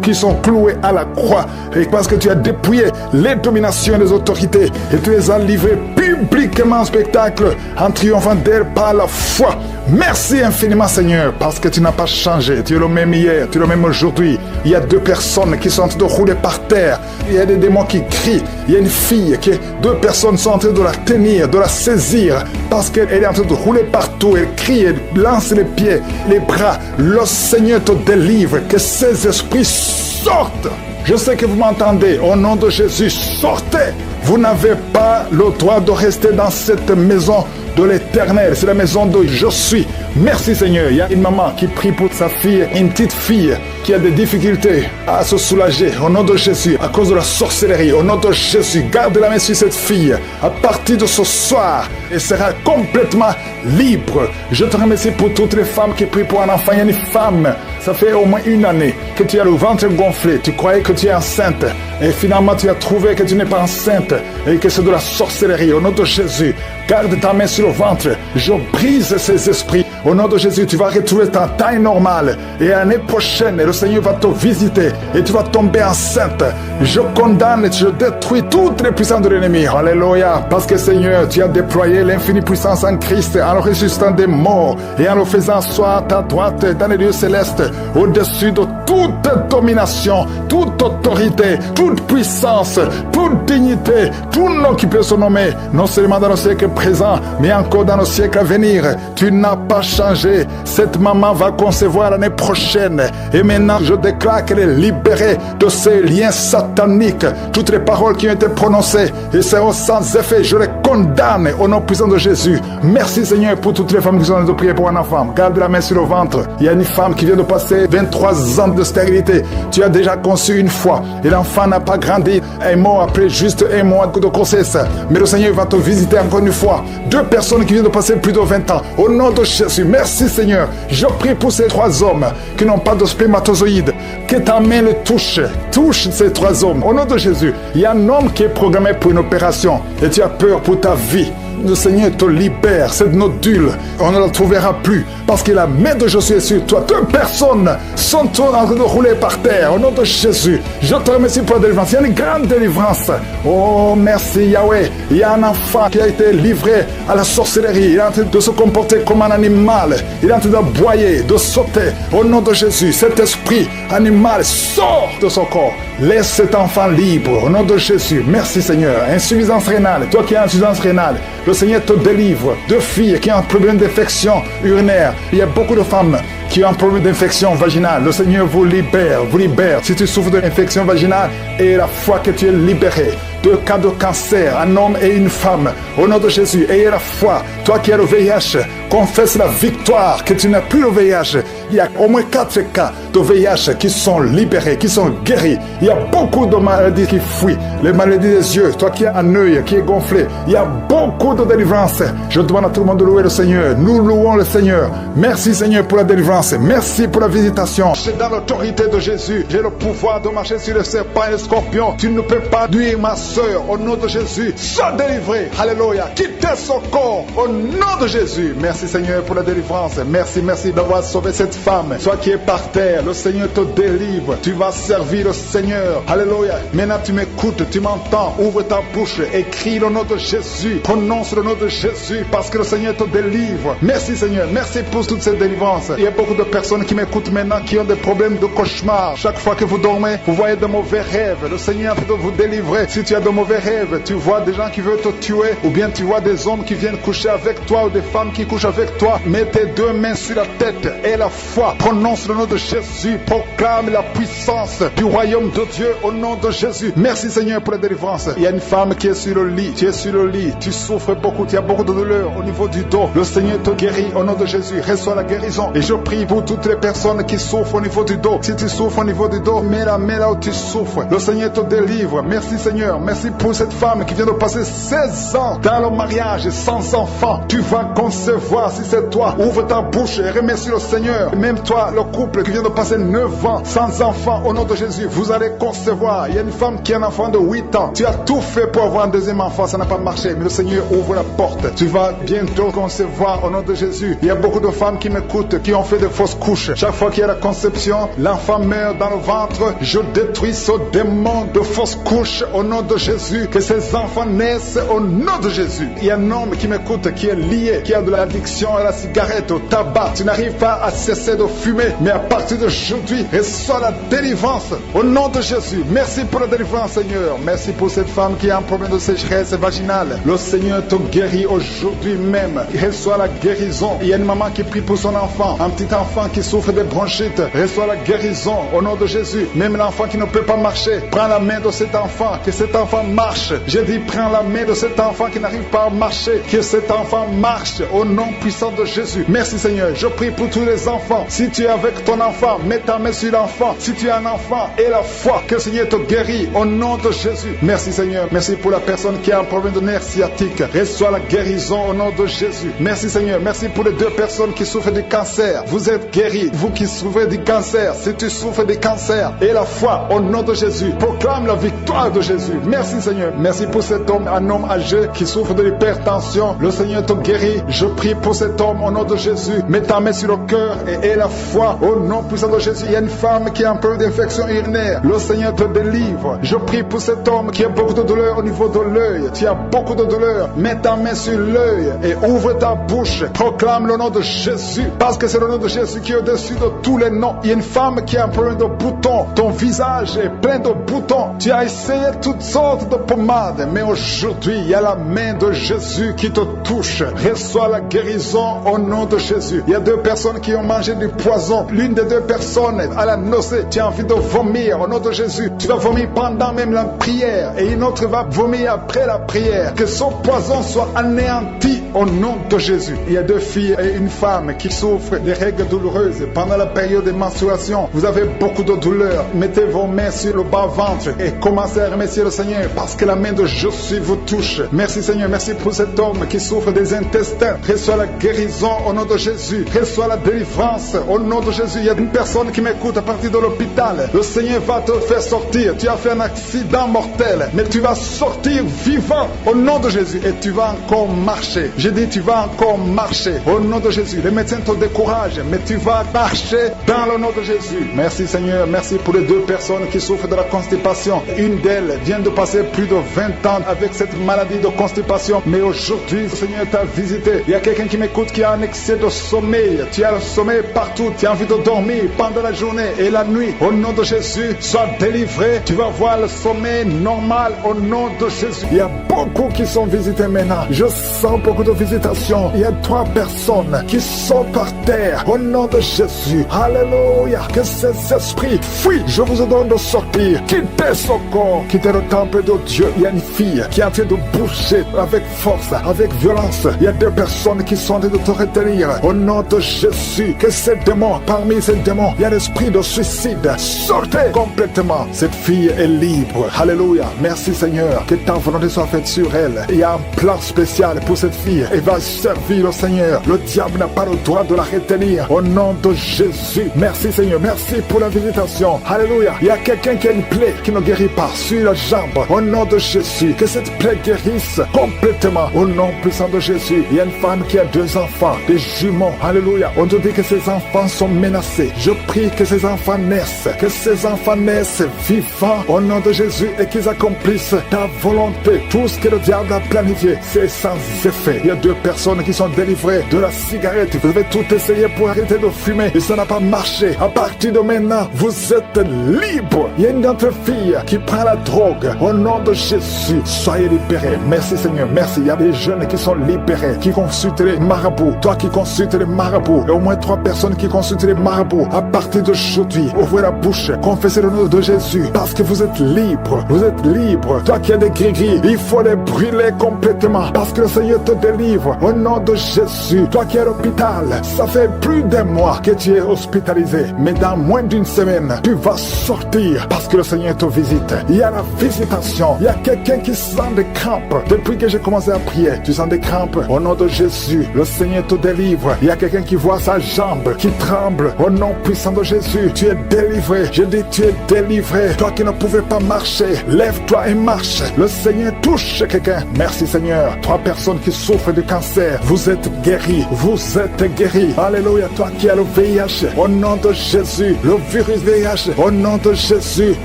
qu'ils sont cloués à la croix. Et parce que tu as dépouillé les dominations et les autorités et tu les as livrés publiquement en spectacle en triomphant d'elles par la foi. Merci infiniment Seigneur parce que tu n'as pas changé. Tu es le même hier, tu es le même aujourd'hui. Il y a 2 personnes qui sont en train de rouler par terre. Il y a des démons qui crient. Il y a une fille qui, 2 personnes sont en train de la tenir, de la saisir parce qu'elle est en train de rouler partout. Elle crie, elle lance les pieds, les bras. Le Seigneur te délivre, que ces esprits sortent. Je sais que vous m'entendez. Au nom de Jésus, sortez. Vous n'avez pas le droit de rester dans cette maison de l'Éternel. C'est la maison de je suis. Merci Seigneur. Il y a une maman qui prie pour sa fille, une petite fille qui a des difficultés à se soulager. Au nom de Jésus, à cause de la sorcellerie. Au nom de Jésus, garde la main sur cette fille. À partir de ce soir, elle sera complètement libre. Je te remercie pour toutes les femmes qui prient pour un enfant. Il y a une femme, ça fait au moins 1 année que tu as le ventre gonflé. Tu croyais que tu es enceinte. Et finalement, tu as trouvé que tu n'es pas enceinte et que c'est de la sorcellerie. Au nom de Jésus, garde ta main sur le ventre. Je brise ces esprits. Au nom de Jésus, tu vas retrouver ta taille normale. Et l'année prochaine, le Seigneur va te visiter et tu vas tomber enceinte. Je condamne et je détruis toutes les puissances de l'ennemi. Alléluia. Parce que Seigneur, tu as déployé l'infinie puissance en Christ en le ressuscitant des morts et en le faisant asseoir à ta droite dans les lieux célestes, au-dessus de toute domination, toute autorité, toute puissance, toute dignité, tout nom qui peut se nommer, non seulement dans le siècle présent, mais encore dans le siècle à venir. Tu n'as pas changé. Cette maman va concevoir l'année prochaine. Et maintenant, je déclare qu'elle est libérée de ces liens sataniques. Toutes les paroles qui ont été prononcées et seront sans effet. Je les condamne au nom puissant de Jésus. Merci Seigneur pour toutes les femmes qui sont en train de prier pour un enfant. Garde la main sur le ventre. Il y a une femme qui vient de passer 23 ans de stérilité. Tu as déjà conçu une fois et l'enfant n'a pas grandi. Elle est mort après juste 1 mois de grossesse. Mais le Seigneur va te visiter encore une fois. 2 personnes qui viennent de passer plus de 20 ans. Au nom de Jésus, merci Seigneur. Je prie pour ces 3 hommes qui n'ont pas de spermatozoïdes. Que ta main le touche. Touche ces 3 hommes. Au nom de Jésus, il y a un homme qui est programmé pour une opération et tu as peur pour ta vie. Le Seigneur te libère. Cette nodule, on ne la trouvera plus parce que la main de Jésus est sur toi. 2 personnes sont en train de rouler par terre. Au nom de Jésus, je te remercie pour la délivrance. Il y a une grande délivrance. Oh, merci Yahweh. Il y a un enfant qui a été livré à la sorcellerie. Il est en train de se comporter comme un animal. Il est en train d'aboyer, de sauter. Au nom de Jésus, cet esprit animal sort de son corps. Laisse cet enfant libre. Au nom de Jésus, merci Seigneur. Insuffisance rénale. Toi qui as insuffisance rénale, le Seigneur te délivre. 2 filles qui ont un problème d'infection urinaire. Il y a beaucoup de femmes qui ont un problème d'infection vaginale. Le Seigneur vous libère, vous libère. Si tu souffres d'infection vaginale, et la foi que tu es libéré. 2 cas de cancer, un homme et une femme. Au nom de Jésus, ayez la foi. Toi qui as le VIH, confesse la victoire, que tu n'as plus le VIH. Il y a au moins 4 cas de VIH qui sont libérés, qui sont guéris. Il y a beaucoup de maladies qui fuient. Les maladies des yeux, toi qui as un œil qui est gonflé. Il y a beaucoup de délivrance. Je demande à tout le monde de louer le Seigneur. Nous louons le Seigneur. Merci Seigneur pour la délivrance. Merci pour la visitation. C'est dans l'autorité de Jésus. J'ai le pouvoir de marcher sur les serpents et les scorpions. Tu ne peux pas nuire ma soeur. Au nom de Jésus, sois délivré. Alléluia. Quittez son corps. Au nom de Jésus. Merci Seigneur pour la délivrance. Merci d'avoir sauvé cette femme. Toi qui es par terre, le Seigneur te délivre. Tu vas servir le Seigneur. Alléluia. Maintenant tu m'écoutes, tu m'entends. Ouvre ta bouche et crie le nom de Jésus. Prononce le nom de Jésus parce que le Seigneur te délivre. Merci Seigneur. Merci pour toute cette délivrance. Il y a beaucoup beaucoup de personnes qui m'écoutent maintenant qui ont des problèmes de cauchemar. Chaque fois que vous dormez, vous voyez de mauvais rêves. Le Seigneur peut vous délivrer. Si tu as de mauvais rêves, tu vois des gens qui veulent te tuer, ou bien tu vois des hommes qui viennent coucher avec toi, ou des femmes qui couchent avec toi, mets tes deux mains sur la tête et la foi. Prononce le nom de Jésus. Proclame la puissance du royaume de Dieu au nom de Jésus. Merci Seigneur pour la délivrance. Il y a une femme qui est sur le lit. Tu es sur le lit. Tu souffres beaucoup. Tu as beaucoup de douleur au niveau du dos. Le Seigneur te guérit au nom de Jésus. Reçois la guérison. Et je prie pour toutes les personnes qui souffrent au niveau du dos. Si tu souffres au niveau du dos, mets la main là où tu souffres. Le Seigneur te délivre. Merci Seigneur. Merci pour cette femme qui vient de passer 16 ans dans le mariage sans enfant. Tu vas concevoir si c'est toi. Ouvre ta bouche et remercie le Seigneur. Même toi, le couple qui vient de passer 9 ans sans enfant, au nom de Jésus, vous allez concevoir. Il y a une femme qui a un enfant de 8 ans. Tu as tout fait pour avoir un deuxième enfant, ça n'a pas marché. Mais le Seigneur ouvre la porte. Tu vas bientôt concevoir au nom de Jésus. Il y a beaucoup de femmes qui m'écoutent, qui ont fait des fausses couches. Chaque fois qu'il y a la conception, l'enfant meurt dans le ventre. Je détruis ce démon de fausses couches au nom de Jésus. Que ces enfants naissent au nom de Jésus. Il y a un homme qui m'écoute, qui est lié, qui a de l'addiction à la cigarette, au tabac. Tu n'arrives pas à cesser de fumer, mais à partir d'aujourd'hui, reçois la délivrance au nom de Jésus. Merci pour la délivrance, Seigneur. Merci pour cette femme qui a un problème de sécheresse vaginale. Le Seigneur te guérit aujourd'hui même. Reçois la guérison. Il y a une maman qui prie pour son enfant, un petit enfant qui souffre de bronchite. Reçois la guérison au nom de Jésus. Même l'enfant qui ne peut pas marcher, prends la main de cet enfant, que cet enfant marche. Je dis, prends la main de cet enfant qui n'arrive pas à marcher, que cet enfant marche au nom puissant de Jésus. Merci Seigneur. Je prie pour tous les enfants. Si tu es avec ton enfant, mets ta main sur l'enfant. Si tu as un enfant, et la foi, que le Seigneur te guérit au nom de Jésus. Merci Seigneur. Merci pour la personne qui a un problème de nerf sciatique. Reçois la guérison au nom de Jésus. Merci Seigneur. Merci pour les 2 personnes qui souffrent du cancer. Vous êtes guéris. Vous qui souffrez du cancer, si tu souffres du cancer, et la foi au nom de Jésus. Proclame la victoire de Jésus. Merci Seigneur. Merci pour cet homme, un homme âgé qui souffre de l'hypertension. Le Seigneur te guérit. Je prie pour cet homme au nom de Jésus. Mets ta main sur le cœur et la foi au nom puissant de Jésus. Il y a une femme qui a un peu d'infection urinaire. Le Seigneur te délivre. Je prie pour cet homme qui a beaucoup de douleur au niveau de l'œil. Tu as beaucoup de douleur. Mets ta main sur l'œil et ouvre ta bouche. Proclame le nom de Jésus. Parce que c'est le nom de Jésus qui est au-dessus de tous les noms. Il y a une femme qui a un problème de boutons. Ton visage est plein de boutons. Tu as essayé toutes sortes de pommades. Mais aujourd'hui, il y a la main de Jésus qui te touche. Reçois la guérison au nom de Jésus. Il y a 2 personnes qui ont mangé du poison. L'une des 2 personnes à la nausée. Tu as envie de vomir au nom de Jésus. Tu vas vomir pendant même la prière. Et une autre va vomir après la prière. Que son poison soit anéanti au nom de Jésus. Il y a 2 filles et une femme qui souffrent des règles douloureuses pendant la période de menstruation. Vous avez beaucoup de douleur. Mettez vos mains sur le bas-ventre et commencez à remercier le Seigneur parce que la main de Jésus vous touche. Merci Seigneur. Merci pour cet homme qui souffre des intestins. Reçois la guérison au nom de Jésus. Reçois la délivrance au nom de Jésus. Il y a une personne qui m'écoute à partir de l'hôpital. Le Seigneur va te faire sortir. Tu as fait un accident mortel, mais tu vas sortir vivant au nom de Jésus et tu vas encore marcher. Je dis tu vas encore marcher au nom de Jésus. Les médecins te découragent, mais tu vas marcher dans le nom de Jésus. Merci Seigneur. Merci pour les 2 personnes qui souffrent de la constipation. Une d'elles vient de passer plus de 20 ans avec cette maladie de constipation, mais aujourd'hui le Seigneur t'a visité. Il y a quelqu'un qui m'écoute qui a un excès de sommeil. Tu as le sommeil partout. Tu as envie de dormir pendant la journée et la nuit. Au nom de Jésus, sois délivré. Tu vas voir le sommeil normal au nom de Jésus. Il y a beaucoup qui sont visités maintenant. Je sens beaucoup de visitations. Il y a 3 personnes qui sont par terre. Au nom de Jésus. Alléluia. Que ces esprits fuient. Je vous ordonne de sortir. Quittez ce corps. Quittez le temple de Dieu. Il y a une fille qui est en train de bouger avec force, avec violence. Il y a 2 personnes qui sont en train de te retenir. Au nom de Jésus. Que ces démons, parmi ces démons, il y a l'esprit de suicide. Sortez complètement. Cette fille est libre. Alléluia. Merci Seigneur. Que ta volonté soit faite sur elle. Il y a un plan spécial pour cette fille. Elle va servir le Seigneur. Le diable n'a pas le droit de la retenir. Au nom de Jésus. Merci Seigneur. Merci pour la visitation. Alléluia. Il y a quelqu'un qui a une plaie qui ne guérit pas sur la jambe. Au nom de Jésus. Jésus. Que cette plaie guérisse complètement au nom puissant de Jésus. Il y a une femme qui a 2 enfants, des jumeaux. Alléluia. On te dit que ces enfants sont menacés. Je prie que ces enfants naissent. Que ces enfants naissent vivants au nom de Jésus et qu'ils accomplissent ta volonté. Tout ce que le diable a planifié, c'est sans effet. Il y a 2 personnes qui sont délivrées de la cigarette. Vous avez tout essayé pour arrêter de fumer et ça n'a pas marché. À partir de maintenant, vous êtes libre. Il y a une autre fille qui prend la drogue. Au nom de Jésus, soyez libérés. Merci Seigneur, merci. Il y a des jeunes qui sont libérés, qui consultent les marabouts. Toi qui consultes les marabouts, il y a au moins 3 personnes qui consultent les marabouts. À partir d'aujourd'hui, ouvrez la bouche, confessez le nom de Jésus, parce que vous êtes libre. Vous êtes libre. Toi qui as des gris-gris, il faut les brûler complètement, parce que le Seigneur te délivre. Au nom de Jésus, toi qui es à l'hôpital, ça fait plus d'1 mois que tu es hospitalisé, mais dans moins d'1 semaine, tu vas sortir, parce que le Seigneur te visite. Il y a la visitation. Il y a quelqu'un qui sent des crampes. Depuis que j'ai commencé à prier, tu sens des crampes. Au nom de Jésus, le Seigneur te délivre. Il y a quelqu'un qui voit sa jambe qui tremble. Au nom puissant de Jésus, tu es délivré. Je dis, tu es délivré. Toi qui ne pouvais pas marcher, lève-toi et marche. Le Seigneur touche quelqu'un. Merci Seigneur. 3 personnes qui souffrent de cancer, vous êtes guéris. Vous êtes guéris. Alléluia. Toi qui as le VIH, au nom de Jésus, le virus VIH, au nom de Jésus,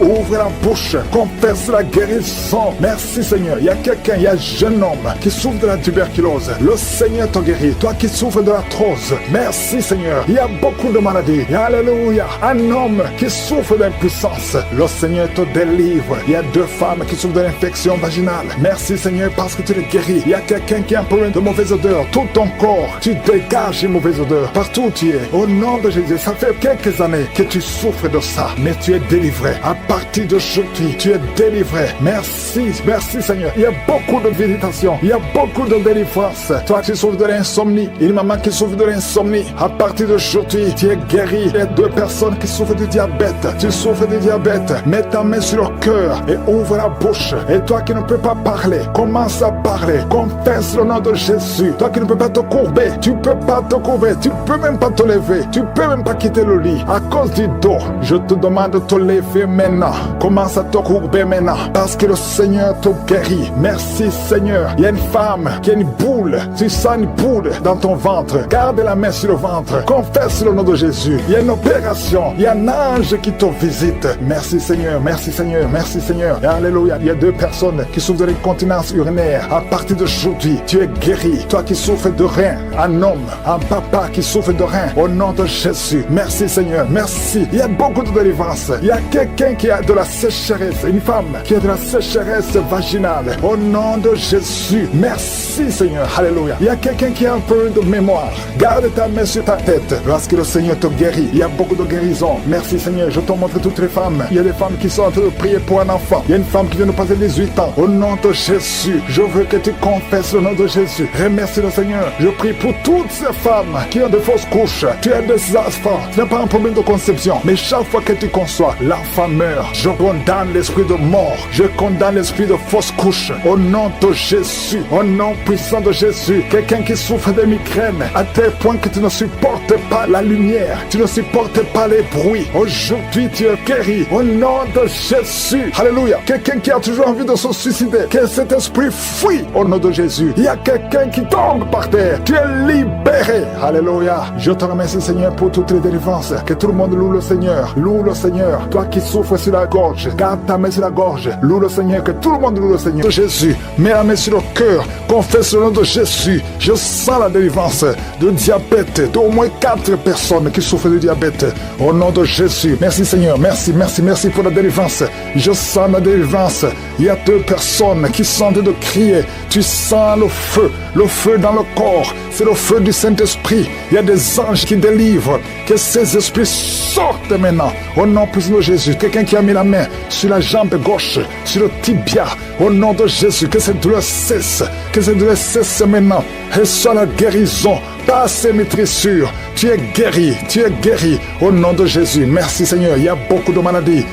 ouvre la bouche, confesse la guérison. Merci Seigneur. Il y a quelqu'un, il y a un jeune homme qui souffre de la tuberculose. Le Seigneur te guérit. Toi qui souffres de l'arthrose, merci Seigneur. Il y a beaucoup de maladies. Alléluia. Un homme qui souffre d'impuissance, le Seigneur te délivre. Il y a 2 femmes qui souffrent de l'infection vaginale. Merci Seigneur parce que tu les guéris. Il y a quelqu'un qui a un problème de mauvaise odeur. Tout ton corps, tu dégages une mauvaise odeur. Partout où tu es, au nom de Jésus, ça fait quelques années que tu souffres de ça, mais tu es délivré. À partir d'aujourd'hui, tu es délivré. Merci, merci Seigneur. Il y a beaucoup de visitations. Il y a beaucoup de délivrance. Toi qui souffres de l'insomnie, une maman qui souffre de l'insomnie, à partir d'aujourd'hui, tu es guéri. Il y a 2 personnes qui souffrent du diabète. Tu souffres du diabète. Mets ta main sur le cœur et ouvre la bouche. Et toi qui ne peux pas parler, commence à parler. Confesse le nom de Jésus. Toi qui ne peux pas te courber, tu peux pas te courber. Tu peux même pas te lever. Tu peux même pas quitter le lit à cause du dos. Je te demande de te lever maintenant. Commence à te courber maintenant, parce que le Seigneur te guérit. Merci Seigneur. Il y a une femme qui a une boule. Tu sens une boule dans ton ventre. Garde la main sur le ventre. Confesse le nom de Jésus. Il y a une opération. Il y a un ange qui te visite. Merci Seigneur. Merci Seigneur. Merci Seigneur. Et alléluia. Il y a 2 personnes qui souffrent de l'incontinence urinaire. À partir d'aujourd'hui, tu es guéri. Toi qui souffres de rein, un homme, un papa qui souffre de rein, au nom de Jésus. Merci Seigneur. Merci. Il y a beaucoup de délivrance. Il y a quelqu'un qui a de la sécheresse. Une femme qui a de la sécheresse vaginale. Au nom de Jésus. Merci Seigneur. Alléluia. Il y a quelqu'un qui a un peu de mémoire. Garde ta main sur ta tête lorsque le Seigneur te guérit. Il y a beaucoup de guérisons. Merci Seigneur. Je te montre toutes les femmes. Il y a des femmes qui sont en train de prier pour un enfant. Il y a une femme qui vient de passer 18 ans. Au nom de Jésus, je veux que tu confesses le nom de Jésus. Remercie le Seigneur. Je prie pour toutes ces femmes qui ont de fausses couches. Tu as des enfants. Tu n'as pas un problème de conception. Mais chaque fois que tu conçois, l'enfant meurt. Je condamne l'esprit de mort. Je condamne l'esprit de fausse couche. Au nom de Jésus. Au nom puissant de Jésus. Quelqu'un qui souffre de migraine à tel point que tu ne supportes pas la lumière. Tu ne supportes pas les bruits. Aujourd'hui, tu es guéri. Au nom de Jésus. Alléluia. Quelqu'un qui a toujours envie de se suicider. Que cet esprit fuit au nom de Jésus. Il y a quelqu'un qui tombe par terre. Tu es libéré. Alléluia. Je te remercie Seigneur pour toutes les délivrances. Que tout le monde loue le Seigneur. Loue le Seigneur. Toi qui souffres sur la gorge, garde ta main sur la gorge. Loue le Seigneur. Que tout le monde loue le Seigneur. De Jésus. Mets la main sur le cœur. Confesse le nom de Jésus. Je sens la délivrance de diabète. D'au moins 4 personnes qui souffrent de diabète. Au nom de Jésus. Merci Seigneur. Merci, merci, merci pour la délivrance. Je sens la délivrance. Il y a 2 personnes qui sont en train de crier. Tu sens le feu dans le corps. C'est le feu du Saint-Esprit. Il y a des anges qui délivrent. Que ces esprits sortent maintenant. Au nom puissant de Jésus. Quelqu'un qui a mis la main sur la jambe gauche, sur le tibia. Au nom de Jésus. Que cette douleur cesse. Que cette douleur cesse maintenant. Reçois la guérison Par ces maîtrissures, tu es guéri, au nom de Jésus. Merci Seigneur. Il y a beaucoup de maladies,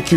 qui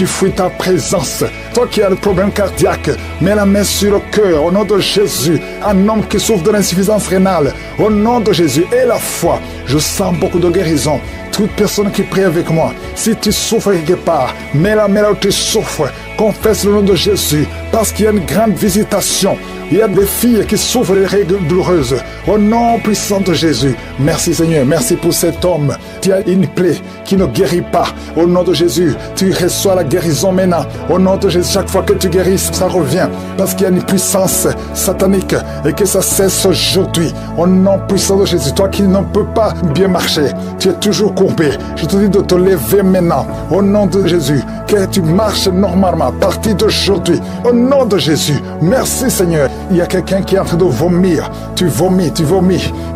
fuient ta présence. Toi qui as le problème cardiaque, mets la main sur le cœur, au nom de Jésus. Un homme qui souffre de l'insuffisance rénale, au nom de Jésus. Et la foi, je sens beaucoup de guérison. Toute personne qui prie avec moi, si tu souffres quelque part, mets la main là où tu souffres, confesse le nom de Jésus, parce qu'il y a une grande visitation. Il y a des filles qui souffrent des règles douloureuses. Au nom puissant de Jésus, merci Seigneur, merci pour cet homme. Tu as une plaie qui ne guérit pas. Au nom de Jésus, tu reçois la guérison maintenant. Au nom de Jésus, chaque fois que tu guéris, ça revient. Parce qu'il y a une puissance satanique et que ça cesse aujourd'hui. Au nom puissant de Jésus, toi qui ne peux pas bien marcher, tu es toujours courbé. Je te dis de te lever maintenant. Au nom de Jésus, que tu marches normalement à partir d'aujourd'hui. Au nom de Jésus, merci Seigneur. Il y a quelqu'un qui est en train de vomir. Tu vomis.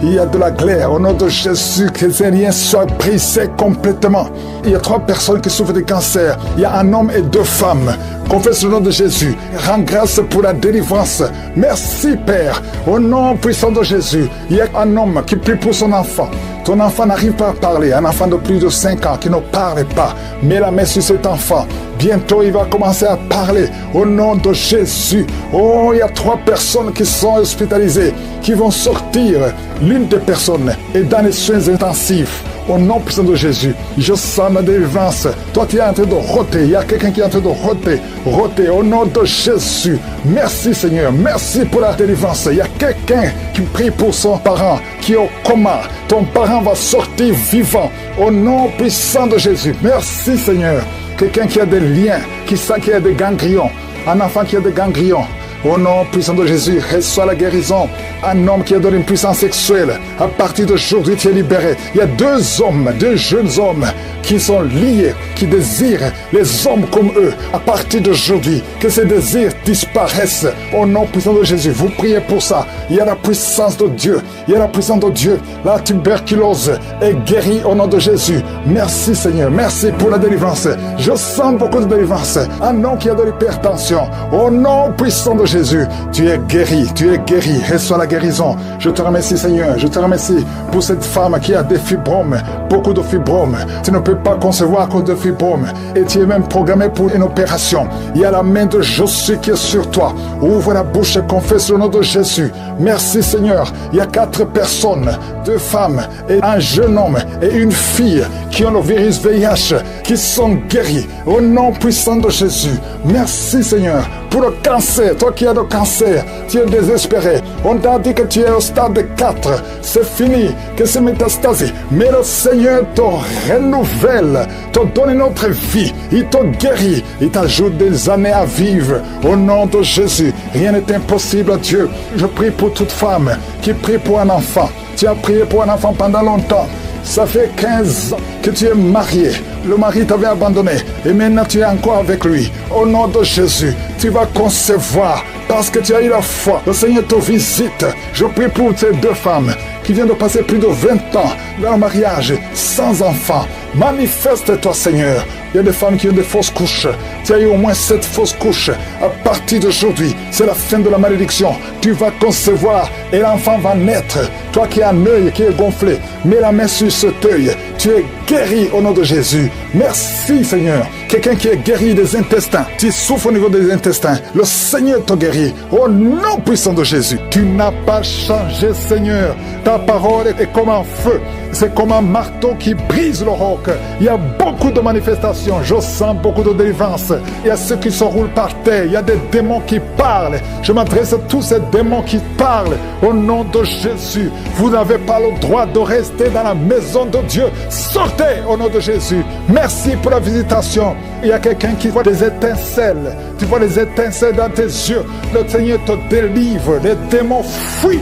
Il y a de la glaire. Au nom de Jésus, que ces liens soient brisés complètement. Il y a 3 personnes qui souffrent de cancer. Il y a un homme et 2 femmes. Confesse le nom de Jésus. Rends grâce pour la délivrance. Merci Père. Au nom puissant de Jésus, il y a un homme qui prie pour son enfant. Ton enfant n'arrive pas à parler. Un enfant de plus de 5 ans qui ne parle pas. Mets la main sur cet enfant. Bientôt, il va commencer à parler. Au nom de Jésus. Oh, il y a 3 personnes qui sont hospitalisées, qui vont sortir. L'une des personnes est dans les soins intensifs. Au nom puissant de Jésus, je sens la délivrance. Toi, tu es en train de roter. Il y a quelqu'un qui est en train de roter. Au nom de Jésus. Merci Seigneur. Merci pour la délivrance. Il y a quelqu'un qui prie pour son parent qui est au coma. Ton parent va sortir vivant. Au nom puissant de Jésus. Merci Seigneur. Quelqu'un qui a des liens, qui sent qu'il y a des ganglions. Un enfant qui a des ganglions. Au nom puissant de Jésus, reçois la guérison. Un homme qui a donné une puissance sexuelle. À partir d'aujourd'hui, tu es libéré. Il y a 2 jeunes hommes qui sont liés, qui désirent les hommes comme eux. À partir d'aujourd'hui, que ces désirs disparaissent. Au nom puissant de Jésus, vous priez pour ça. Il y a la puissance de Dieu. La tuberculose est guérie au nom de Jésus. Merci Seigneur. Merci pour la délivrance. Je sens beaucoup de délivrance. Un homme qui a de l'hypertension. Au nom puissant de Jésus, tu es guéri. Reçois la guérison. Je te remercie Seigneur. Je te remercie pour cette femme qui a des fibromes, beaucoup de fibromes. Tu ne peux pas concevoir à cause de fibromes. Et tu es même programmé pour une opération. Il y a la main de Jésus qui est sur toi. Ouvre la bouche et confesse le nom de Jésus. Merci Seigneur. Il y a 4 personnes, 2 femmes et un jeune homme et une fille qui ont le virus VIH, qui sont guéris. Au nom puissant de Jésus. Merci Seigneur. Pour le cancer, toi qui as le cancer, tu es désespéré. On t'a dit que tu es au stade 4. C'est fini, que c'est métastasé. Mais le Seigneur te renouvelle, te donne une autre vie. Il te guérit, il t'ajoute des années à vivre. Au nom de Jésus, rien n'est impossible à Dieu. Je prie pour toute femme qui prie pour un enfant. Tu as prié pour un enfant pendant longtemps. Ça fait 15 ans que tu es marié. Le mari t'avait abandonné et maintenant tu es encore avec lui. Au nom de Jésus, tu vas concevoir parce que tu as eu la foi. Le Seigneur te visite. Je prie pour ces 2 femmes qui viennent de passer plus de 20 ans dans le mariage sans enfant. Manifeste-toi Seigneur. Il y a des femmes qui ont des fausses couches. Tu as eu au moins 7 fausses couches. À partir d'aujourd'hui, c'est la fin de la malédiction. Tu vas concevoir et l'enfant va naître. Toi qui as un œil qui est gonflé, mets la main sur cet œil. Tu es guéri au nom de Jésus. Merci Seigneur. Quelqu'un qui est guéri des intestins. Tu souffres au niveau des intestins. Le Seigneur te guérit. Au nom puissant de Jésus. Tu n'as pas changé Seigneur. Ta parole est comme un feu. C'est comme un marteau qui brise le roc. Il y a beaucoup de manifestations. Je sens beaucoup de délivrance. Il y a ceux qui se roulent par terre. Il y a des démons qui parlent. Je m'adresse à tous ces démons qui parlent. Au nom de Jésus. Vous n'avez pas le droit de rester dans la maison de Dieu. Sortez au nom de Jésus. Merci pour la visitation. Il y a quelqu'un qui voit des étincelles. Tu vois les étincelles dans tes yeux. Le Seigneur te délivre. Les démons fuient.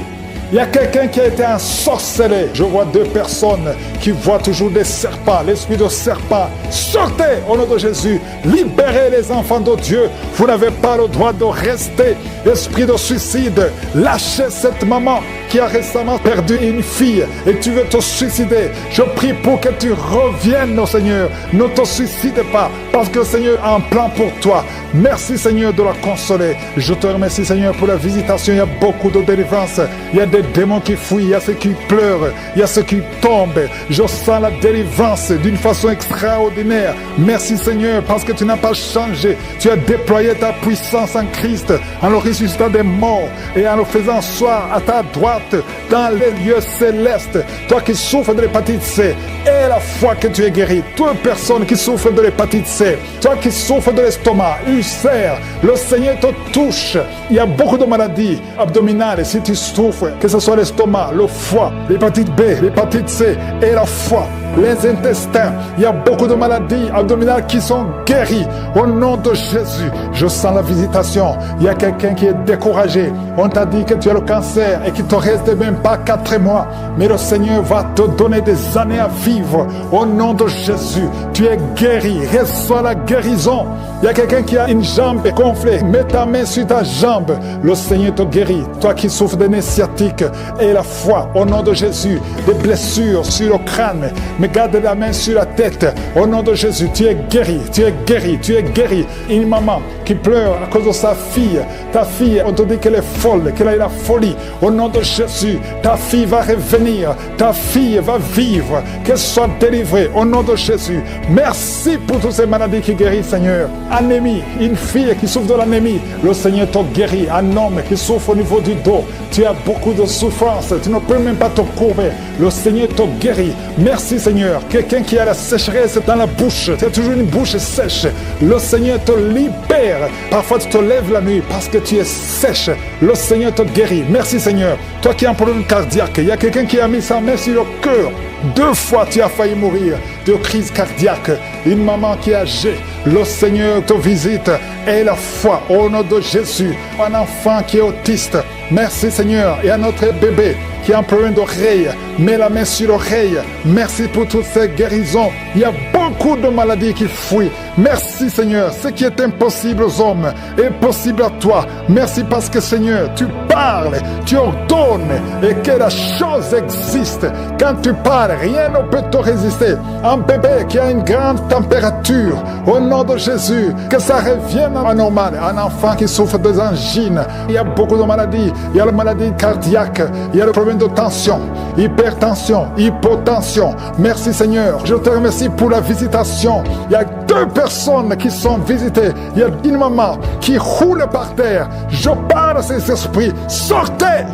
Il y a quelqu'un qui a été ensorcelé. Je vois 2 personnes qui voient toujours des serpents, l'esprit de serpent. Sortez au nom de Jésus. Libérez les enfants de Dieu. Vous n'avez pas le droit de rester. Esprit de suicide, lâchez cette maman qui a récemment perdu une fille et tu veux te suicider, je prie pour que tu reviennes, oh Seigneur. Ne te suicide pas, parce que le Seigneur a un plan pour toi. Merci Seigneur de la consoler. Je te remercie Seigneur pour la visitation. Il y a beaucoup de délivrance. Il y a des démons qui fuient, il y a ceux qui pleurent, il y a ceux qui tombent. Je sens la délivrance d'une façon extraordinaire. Merci Seigneur, parce que tu n'as pas changé. Tu as déployé ta puissance en Christ, en le ressuscitant des morts et en le faisant asseoir à ta droite dans les lieux célestes. Toi qui souffres de l'hépatite C, et la foi que tu es guéri. Toute personne qui souffre de l'hépatite C, toi qui souffres de l'estomac, ulcère, le Seigneur te touche. Il y a beaucoup de maladies abdominales. Si tu souffres, que ce soit l'estomac, le foie, l'hépatite B, l'hépatite C et la foi, les intestins, il y a beaucoup de maladies abdominales qui sont guéries au nom de Jésus. Je sens la visitation. Il y a quelqu'un qui est découragé. On t'a dit que tu as le cancer et qu'il te reste même pas 4 mois, mais le Seigneur va te donner des années à vivre au nom de Jésus. Tu es guéri. Reçois la guérison. Il y a quelqu'un qui a une jambe gonflée. Mets ta main sur ta jambe. Le Seigneur te guérit. Toi qui souffres de nez sciatique et la foi au nom de Jésus. Des blessures sur le crâne. Mais garde la main sur la tête. Au nom de Jésus, tu es guéri. Tu es guéri. Tu es guéri. Une maman qui pleure à cause de sa fille. Ta fille, on te dit qu'elle est folle, qu'elle a la folie. Au nom de Jésus, ta fille va revenir. Ta fille va vivre. Qu'elle soit délivrée au nom de Jésus. Merci pour toutes ces maladies qui guérissent, Seigneur. Anémie, une fille qui souffre de l'anémie, le Seigneur te guérit. Un homme qui souffre au niveau du dos, tu as beaucoup de souffrance, tu ne peux même pas te courber, le Seigneur te guérit. Merci Seigneur. Quelqu'un qui a la sécheresse dans la bouche, tu as toujours une bouche sèche, le Seigneur te libère. Parfois tu te lèves la nuit parce que tu es sèche, le Seigneur te guérit. Merci Seigneur. Toi qui as un problème cardiaque, il y a quelqu'un qui a mis sa main sur le cœur. 2 fois tu as failli mourir de crise cardiaque. Une maman qui est âgée, le Seigneur te visite. Et la foi au nom de Jésus. Un enfant qui est autiste, merci Seigneur. Et un autre bébé qui a un problème d'oreille, mets la main sur l'oreille. Merci pour toutes ces guérisons. Il y a beaucoup de maladies qui fuient. Merci Seigneur. Ce qui est impossible aux hommes est possible à toi. Merci parce que Seigneur, tu parles, tu ordonnes et que la chose existe. Quand tu parles, rien ne peut te résister. Un bébé qui a une grande température, au nom de Jésus, que ça revienne à normal. Un enfant qui souffre des angines. Il y a beaucoup de maladies. Il y a la maladie cardiaque. Il y a le problème de tension, hypertension, hypotension. Merci Seigneur. Je te remercie pour la visitation. Il y a 2 personnes qui sont visitées. Il y a une maman qui roule par terre. Je parle à ces esprits. Sortez!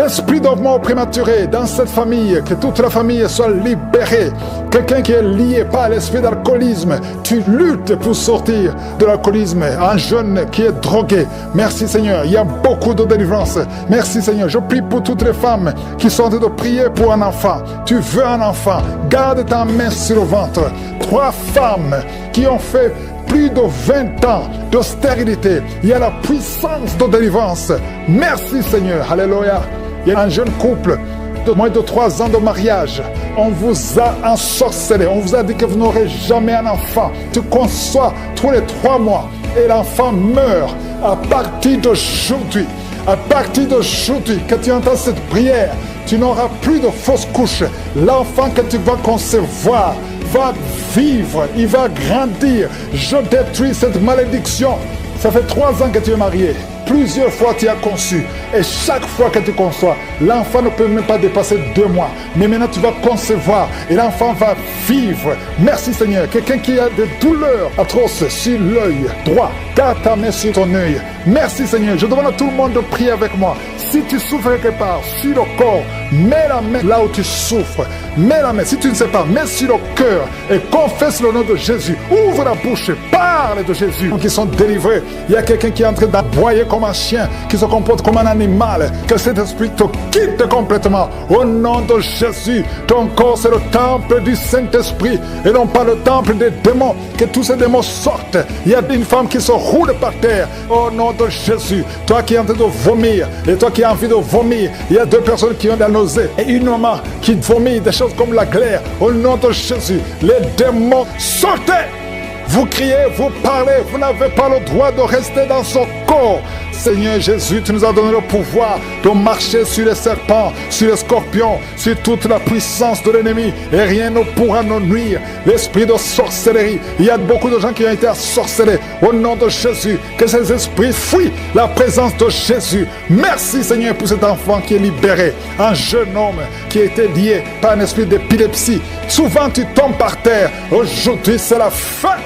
Esprit de mort prématuré dans cette famille, que toute la famille soit libérée. Quelqu'un qui est lié par l'esprit d'alcoolisme, tu luttes pour sortir de l'alcoolisme. Un jeune qui est drogué, merci Seigneur. Il y a beaucoup de délivrance. Merci Seigneur. Je prie pour toutes les femmes qui sont en train de prier pour un enfant. Tu veux un enfant, garde ta main sur le ventre. 3 femmes qui ont fait plus de 20 ans de stérilité. Il y a la puissance de délivrance. Merci Seigneur. Alléluia. Il y a un jeune couple de moins de 3 ans de mariage. On vous a ensorcelé. On vous a dit que vous n'aurez jamais un enfant. Tu conçois tous les 3 mois et l'enfant meurt. À partir d'aujourd'hui, à partir d'aujourd'hui, que tu entends cette prière, tu n'auras plus de fausses couches. L'enfant que tu vas concevoir va vivre, il va grandir. Je détruis cette malédiction. Ça fait 3 ans que tu es marié. Plusieurs fois tu as conçu. Et chaque fois que tu conçois, l'enfant ne peut même pas dépasser 2 mois. Mais maintenant tu vas concevoir et l'enfant va vivre. Merci Seigneur. Quelqu'un qui a des douleurs atroces sur l'œil droit, garde ta main sur ton œil. Merci Seigneur. Je demande à tout le monde de prier avec moi. Si tu souffres quelque part sur le corps, mets la main là où tu souffres. Mets la main. Si tu ne sais pas, mets sur le cœur et confesse le nom de Jésus. Ouvre la bouche, parle de Jésus. Qui sont délivrés. Il y a quelqu'un qui est en train d'aboyer comme un chien, qui se comporte comme un animal. Que cet esprit te quitte complètement. Au nom de Jésus, ton corps c'est le temple du Saint-Esprit et non pas le temple des démons. Que tous ces démons sortent. Il y a une femme qui se roule par terre. Au nom de Jésus, toi qui es en train de vomir et toi qui as envie de vomir, il y a 2 personnes qui ont de la nausée et une maman qui vomit des choses comme la glaire. Au nom de Jésus, les démons sortez. Vous criez, vous parlez, vous n'avez pas le droit de rester dans son corps. Seigneur Jésus, tu nous as donné le pouvoir de marcher sur les serpents, sur les scorpions, sur toute la puissance de l'ennemi, et rien ne pourra nous nuire. L'esprit de sorcellerie, il y a beaucoup de gens qui ont été assorcelés. Au nom de Jésus, que ces esprits fuient la présence de Jésus. Merci Seigneur pour cet enfant qui est libéré, un jeune homme qui a été lié par un esprit d'épilepsie. Souvent tu tombes par terre. Aujourd'hui c'est la fin.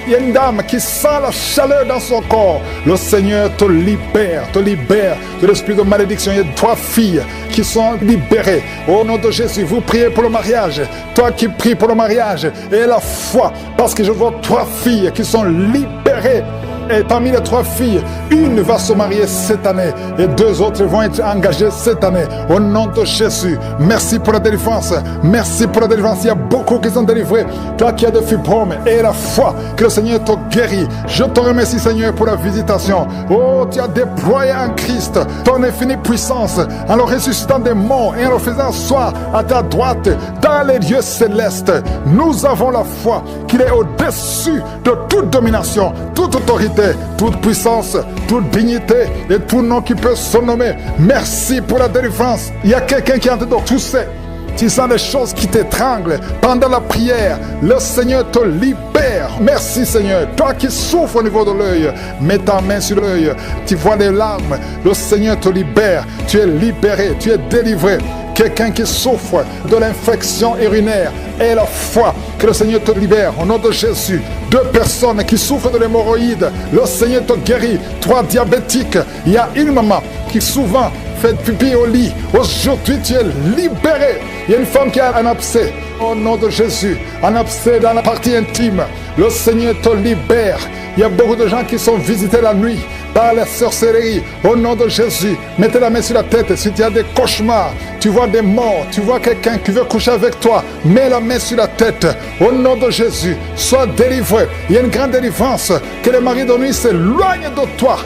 Il y a une dame qui sent la chaleur dans son corps. Le Seigneur te libère de l'esprit de malédiction. Il y a 3 filles qui sont libérées. Au nom de Jésus, vous priez pour le mariage. Toi qui pries pour le mariage, et la foi, parce que je vois 3 filles qui sont libérées. Et parmi les 3 filles, une va se marier cette année et 2 autres vont être engagées cette année. Au nom de Jésus, merci pour la délivrance. Merci pour la délivrance. Il y a beaucoup qui sont délivrés. Toi qui as des fibromes et la foi que le Seigneur te guérit. Je te remercie Seigneur pour la visitation. Oh, tu as déployé en Christ ton infinie puissance en le ressuscitant des morts et en le faisant asseoir à ta droite dans les lieux célestes. Nous avons la foi qu'il est au-dessus de toute domination, toute autorité, toute puissance, toute dignité et tout nom qui peut se nommer. Merci pour la délivrance. Il y a quelqu'un qui est en train de tousser. Tu sens des choses qui t'étranglent pendant la prière. Le Seigneur te libère. Merci Seigneur. Toi qui souffres au niveau de l'œil, mets ta main sur l'œil. Tu vois des larmes. Le Seigneur te libère. Tu es libéré. Tu es délivré. Quelqu'un qui souffre de l'infection urinaire, et la foi que le Seigneur te libère au nom de Jésus. 2 personnes qui souffrent de l'hémorroïde, le Seigneur te guérit. 3 diabétiques, il y a une maman qui souvent fait pipi au lit. Aujourd'hui tu es libéré. Il y a une femme qui a un abcès. Au nom de Jésus, un abcès dans la partie intime, le Seigneur te libère. Il y a beaucoup de gens qui sont visités la nuit par la sorcellerie. Au nom de Jésus, mettez la main sur la tête. Si tu as des cauchemars, tu vois des morts, tu vois quelqu'un qui veut coucher avec toi, mets la main sur la tête. Au nom de Jésus, sois délivré. Il y a une grande délivrance. Que les maris de nuit s'éloignent de toi.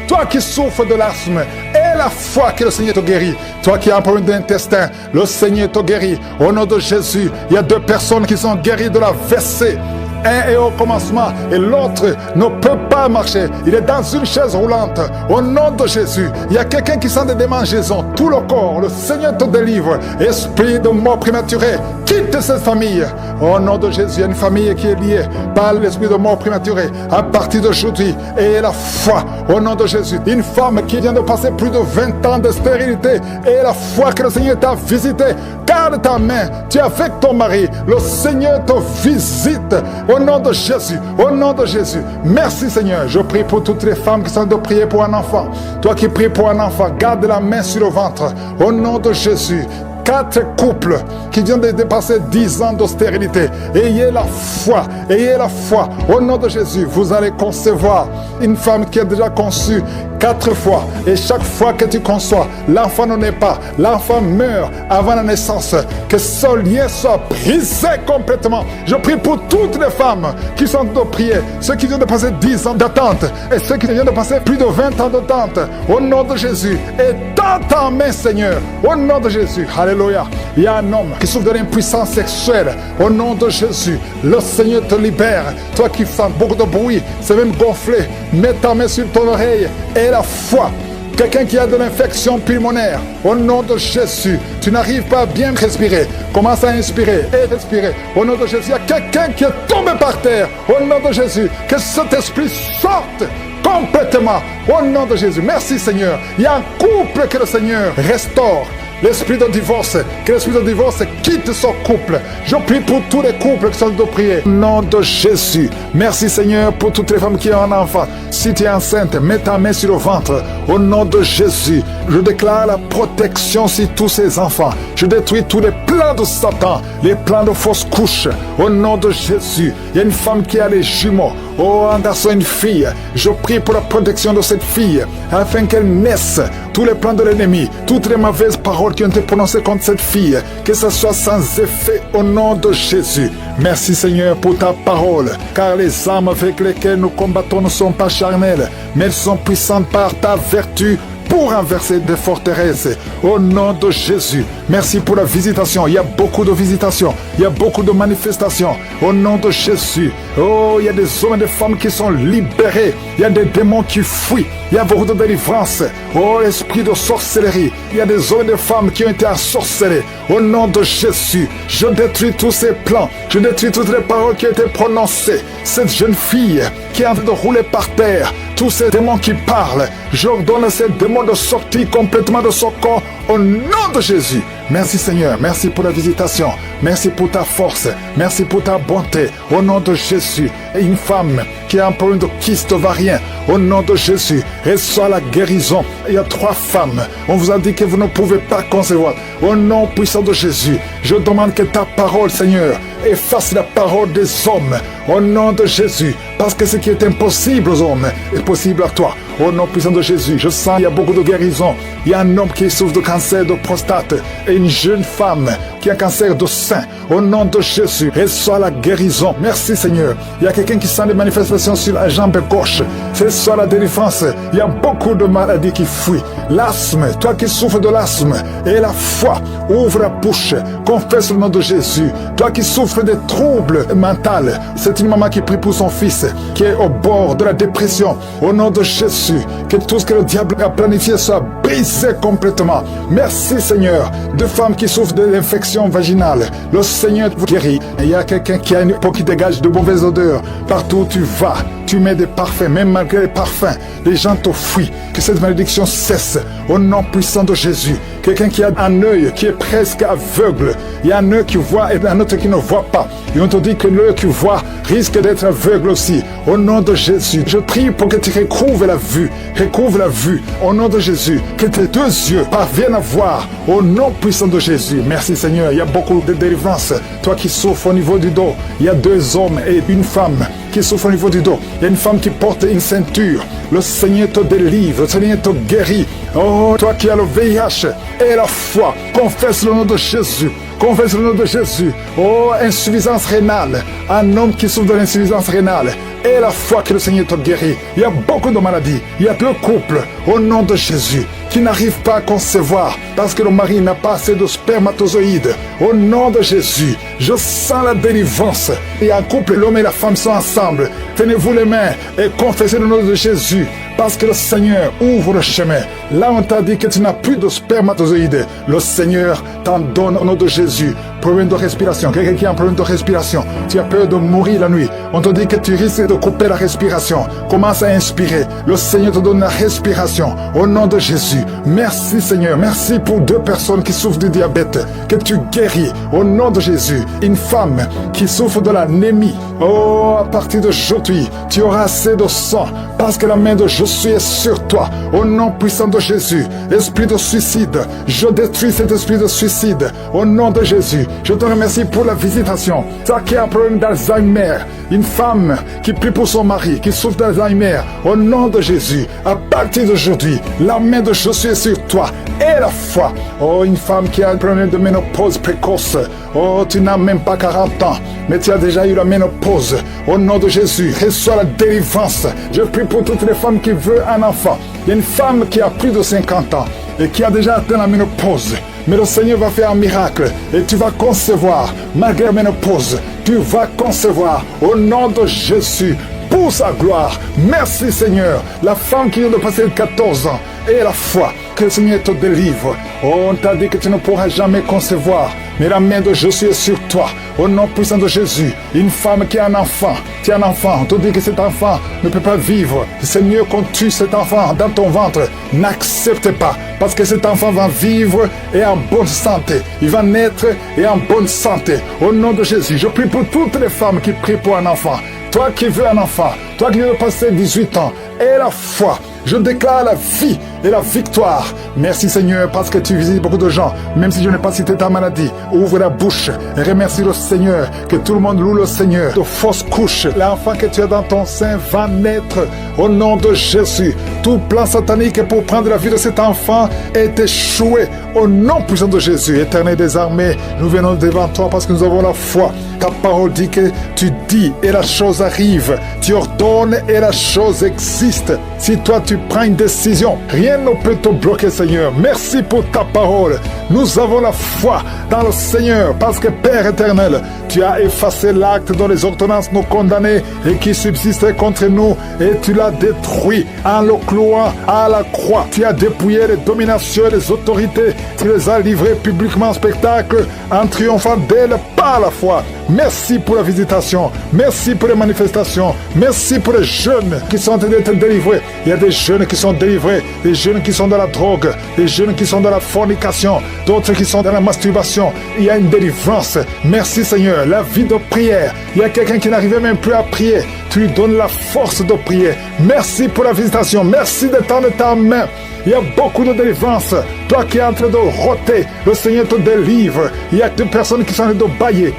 Toi qui souffres de l'asthme, et la foi que le Seigneur te guérit. Toi qui as un problème d'intestin, le Seigneur te guérit. Au nom de Jésus, il y a 2 personnes qui sont guéries de la WC. Un est au commencement et l'autre ne peut pas marcher. Il est dans une chaise roulante. Au nom de Jésus, il y a quelqu'un qui sent des démangeaisons. Tout le corps, le Seigneur te délivre. Esprit de mort prématurée, quitte cette famille. Au nom de Jésus, il y a une famille qui est liée par l'esprit de mort prématurée. À partir d'aujourd'hui, et la foi. Au nom de Jésus, une femme qui vient de passer plus de 20 ans de stérilité. Et la foi que le Seigneur t'a visité. Garde ta main. Tu es avec ton mari. Le Seigneur te visite. Au nom de Jésus, au nom de Jésus. Merci Seigneur. Je prie pour toutes les femmes qui sont de prier pour un enfant. Toi qui pries pour un enfant, garde la main sur le ventre. Au nom de Jésus. 4 couples qui viennent de dépasser 10 ans de stérilité. Ayez la foi, ayez la foi. Au nom de Jésus, vous allez concevoir une femme qui a déjà conçu 4 fois. Et chaque fois que tu conçois, l'enfant ne naît pas. L'enfant meurt avant la naissance. Que ce lien soit brisé complètement. Je prie pour toutes les femmes qui sont de prier. Ceux qui viennent de passer 10 ans d'attente. Et ceux qui viennent de passer plus de 20 ans d'attente. Au nom de Jésus. Et dans ta main, Seigneur. Au nom de Jésus. Alléluia. Il y a un homme qui souffre de l'impuissance sexuelle. Au nom de Jésus. Le Seigneur te libère. Toi qui sens beaucoup de bruit. C'est même gonflé. Mets ta main sur ton oreille. Et la foi. Quelqu'un qui a de l'infection pulmonaire, au nom de Jésus, tu n'arrives pas à bien respirer. Commence à inspirer et respirer. Au nom de Jésus, il y a quelqu'un qui est tombé par terre. Au nom de Jésus, que cet esprit sorte complètement. Au nom de Jésus. Merci Seigneur. Il y a un couple que le Seigneur restaure. L'esprit de divorce, que l'esprit de divorce quitte son couple. Je prie pour tous les couples qui sont de prier. Au nom de Jésus. Merci Seigneur pour toutes les femmes qui ont un enfant. Si tu es enceinte, mets ta main sur le ventre. Au nom de Jésus, je déclare la protection sur tous ces enfants. Je détruis tous les plans de Satan, les plans de fausses couches. Au nom de Jésus, il y a une femme qui a les jumeaux. Oh, un garçon, une fille. Je prie pour la protection de cette fille, afin qu'elle naisse. Tous les plans de l'ennemi, toutes les mauvaises paroles qui ont été prononcées contre cette fille, que ce soit sans effet au nom de Jésus. Merci Seigneur pour ta parole, car les armes avec lesquelles nous combattons ne sont pas charnelles, mais elles sont puissantes par ta vertu pour renverser des forteresses. Au nom de Jésus, merci pour la visitation. Il y a beaucoup de visitations, il y a beaucoup de manifestations. Au nom de Jésus, oh, il y a des hommes et des femmes qui sont libérés. Il y a des démons qui fuient. Il y a beaucoup de délivrance. Oh, esprit de sorcellerie. Il y a des hommes et des femmes qui ont été ensorcelés. Au nom de Jésus, je détruis tous ces plans. Je détruis toutes les paroles qui ont été prononcées. Cette jeune fille qui est en train de rouler par terre, tous ces démons qui parlent, j'ordonne à ces démons de sortir complètement de son corps au nom de Jésus. Merci Seigneur, merci pour la visitation, merci pour ta force, merci pour ta bonté, au nom de Jésus. Et une femme qui a un problème de kyste ovarien, au nom de Jésus, reçoit la guérison. Il y a 3 femmes, on vous a dit que vous ne pouvez pas concevoir. Au nom puissant de Jésus, je demande que ta parole, Seigneur, efface la parole des hommes, au nom de Jésus, parce que ce qui est impossible aux hommes est possible à toi. Au nom puissant de Jésus, je sens qu'il y a beaucoup de guérison. Il y a un homme qui souffre de cancer de prostate et une jeune femme qui a cancer de sein. Au nom de Jésus, reçois la guérison. Merci Seigneur. Il y a quelqu'un qui sent des manifestations sur la jambe gauche. Reçois la délivrance. Il y a beaucoup de maladies qui fuient. L'asthme, toi qui souffres de l'asthme et la foi, ouvre la bouche, confesse le nom de Jésus. Toi qui souffres des troubles mentaux, c'est une maman qui prie pour son fils qui est au bord de la dépression. Au nom de Jésus, que tout ce que le diable a planifié soit brisé complètement. Merci Seigneur. Deux femmes qui souffrent de l'infection vaginale, le Seigneur vous guérit. Il y a quelqu'un qui a une peau qui dégage de mauvaises odeurs. Partout où tu vas, tu mets des parfums, même malgré les parfums, les gens te fuient. Que cette malédiction cesse au nom puissant de Jésus. Quelqu'un qui a un œil qui est presque aveugle. Il y a un œil qui voit et un autre qui ne voit pas. Et on te dit que l'œil qui voit risque d'être aveugle aussi. Au nom de Jésus, je prie pour que tu recouvres la vue. Recouvre la vue. Au nom de Jésus, que tes deux yeux parviennent à voir. Au nom puissant de Jésus. Merci Seigneur. Il y a beaucoup de délivrance. Toi qui souffres au niveau du dos, il y a 2 hommes et une femme qui souffrent au niveau du dos. Il y a une femme qui porte une ceinture. Le Seigneur te délivre. Le Seigneur te guérit. Oh, toi qui as le VIH et la foi, confesse le nom de Jésus. Confesse le nom de Jésus. Oh, insuffisance rénale. Un homme qui souffre de l'insuffisance rénale. Et la foi que le Seigneur te guérit. Il y a beaucoup de maladies. Il y a 2 couples, au nom de Jésus, qui n'arrivent pas à concevoir parce que le mari n'a pas assez de spermatozoïdes. Au nom de Jésus, je sens la délivrance. Il y a un couple, l'homme et la femme sont ensemble. Tenez-vous les mains et confessez le nom de Jésus. Parce que le Seigneur ouvre le chemin. Là, on t'a dit que tu n'as plus de spermatozoïdes. Le Seigneur t'en donne au nom de Jésus. Problème de respiration. Quelqu'un qui a un problème de respiration. Tu as peur de mourir la nuit. On te dit que tu risques de couper la respiration. Commence à inspirer. Le Seigneur te donne la respiration. Au nom de Jésus. Merci Seigneur. Merci pour 2 personnes qui souffrent du diabète. Que tu guéris. Au nom de Jésus. Une femme qui souffre de l'anémie. Oh, à partir d'aujourd'hui, tu auras assez de sang. Parce que la main de Jésus est sur toi. Au nom puissant de Jésus. Esprit de suicide. Je détruis cet esprit de suicide. Au nom de Jésus. Je te remercie pour la visitation. Toi qui as un problème d'Alzheimer. Une femme qui prie pour son mari, qui souffre d'Alzheimer. Au nom de Jésus. À partir d'aujourd'hui, la main de Jésus est sur toi. Et la foi. Oh, une femme qui a un problème de ménopause précoce. Oh, tu n'as même pas 40 ans. Mais tu as déjà eu la ménopause. Au nom de Jésus, reçois la délivrance. Je prie pour toutes les femmes qui veulent un enfant. Il y a une femme qui a plus de 50 ans et qui a déjà atteint la ménopause. Mais le Seigneur va faire un miracle et tu vas concevoir, malgré la ménopause, tu vas concevoir au nom de Jésus pour sa gloire. Merci Seigneur. La femme qui vient de passer 14 ans et la foi que le Seigneur te délivre. Oh, on t'a dit que tu ne pourras jamais concevoir. Mais la main de Jésus est sur toi. Au nom puissant de Jésus. Une femme qui a un enfant. Tu as un enfant. On te dit que cet enfant ne peut pas vivre. C'est mieux qu'on tue cet enfant dans ton ventre. N'accepte pas. Parce que cet enfant va vivre et en bonne santé. Il va naître et en bonne santé. Au nom de Jésus. Je prie pour toutes les femmes qui prient pour un enfant. Toi qui veux un enfant. Toi qui veux passer 18 ans. Et la foi. Je déclare la vie et la victoire. Merci Seigneur parce que tu visites beaucoup de gens. Même si je n'ai pas cité ta maladie, ouvre la bouche et remercie le Seigneur. Que tout le monde loue le Seigneur. De fausses couches, l'enfant que tu as dans ton sein va naître au nom de Jésus. Tout plan satanique pour prendre la vie de cet enfant est échoué au nom puissant de Jésus. Éternel des armées, nous venons devant toi parce que nous avons la foi. Ta parole dit que tu dis et la chose arrive. Tu ordonnes et la chose existe. Si toi tu prends une décision, rien Rien ne peut te bloquer, Seigneur. Merci pour ta parole. Nous avons la foi dans le Seigneur parce que Père éternel, tu as effacé l'acte dont les ordonnances nous condamnaient et qui subsistait contre nous et tu l'as détruit en le clouant à la croix. Tu as dépouillé les dominations et les autorités. Tu les as livrées publiquement en spectacle en triomphant d'elles par la foi. Merci pour la visitation. Merci pour les manifestations. Merci pour les jeunes qui sont en train d'être délivrés. Il y a des jeunes qui sont délivrés, des jeunes qui sont dans la drogue, des jeunes qui sont dans la fornication, d'autres qui sont dans la masturbation. Il y a une délivrance. Merci Seigneur. La vie de prière. Il y a quelqu'un qui n'arrivait même plus à prier. Tu lui donnes la force de prier. Merci pour la visitation. Merci de tendre ta main. Il y a beaucoup de délivrance. Toi qui es en train de roter, le Seigneur te délivre. Il y a des personnes qui sont en train de bailler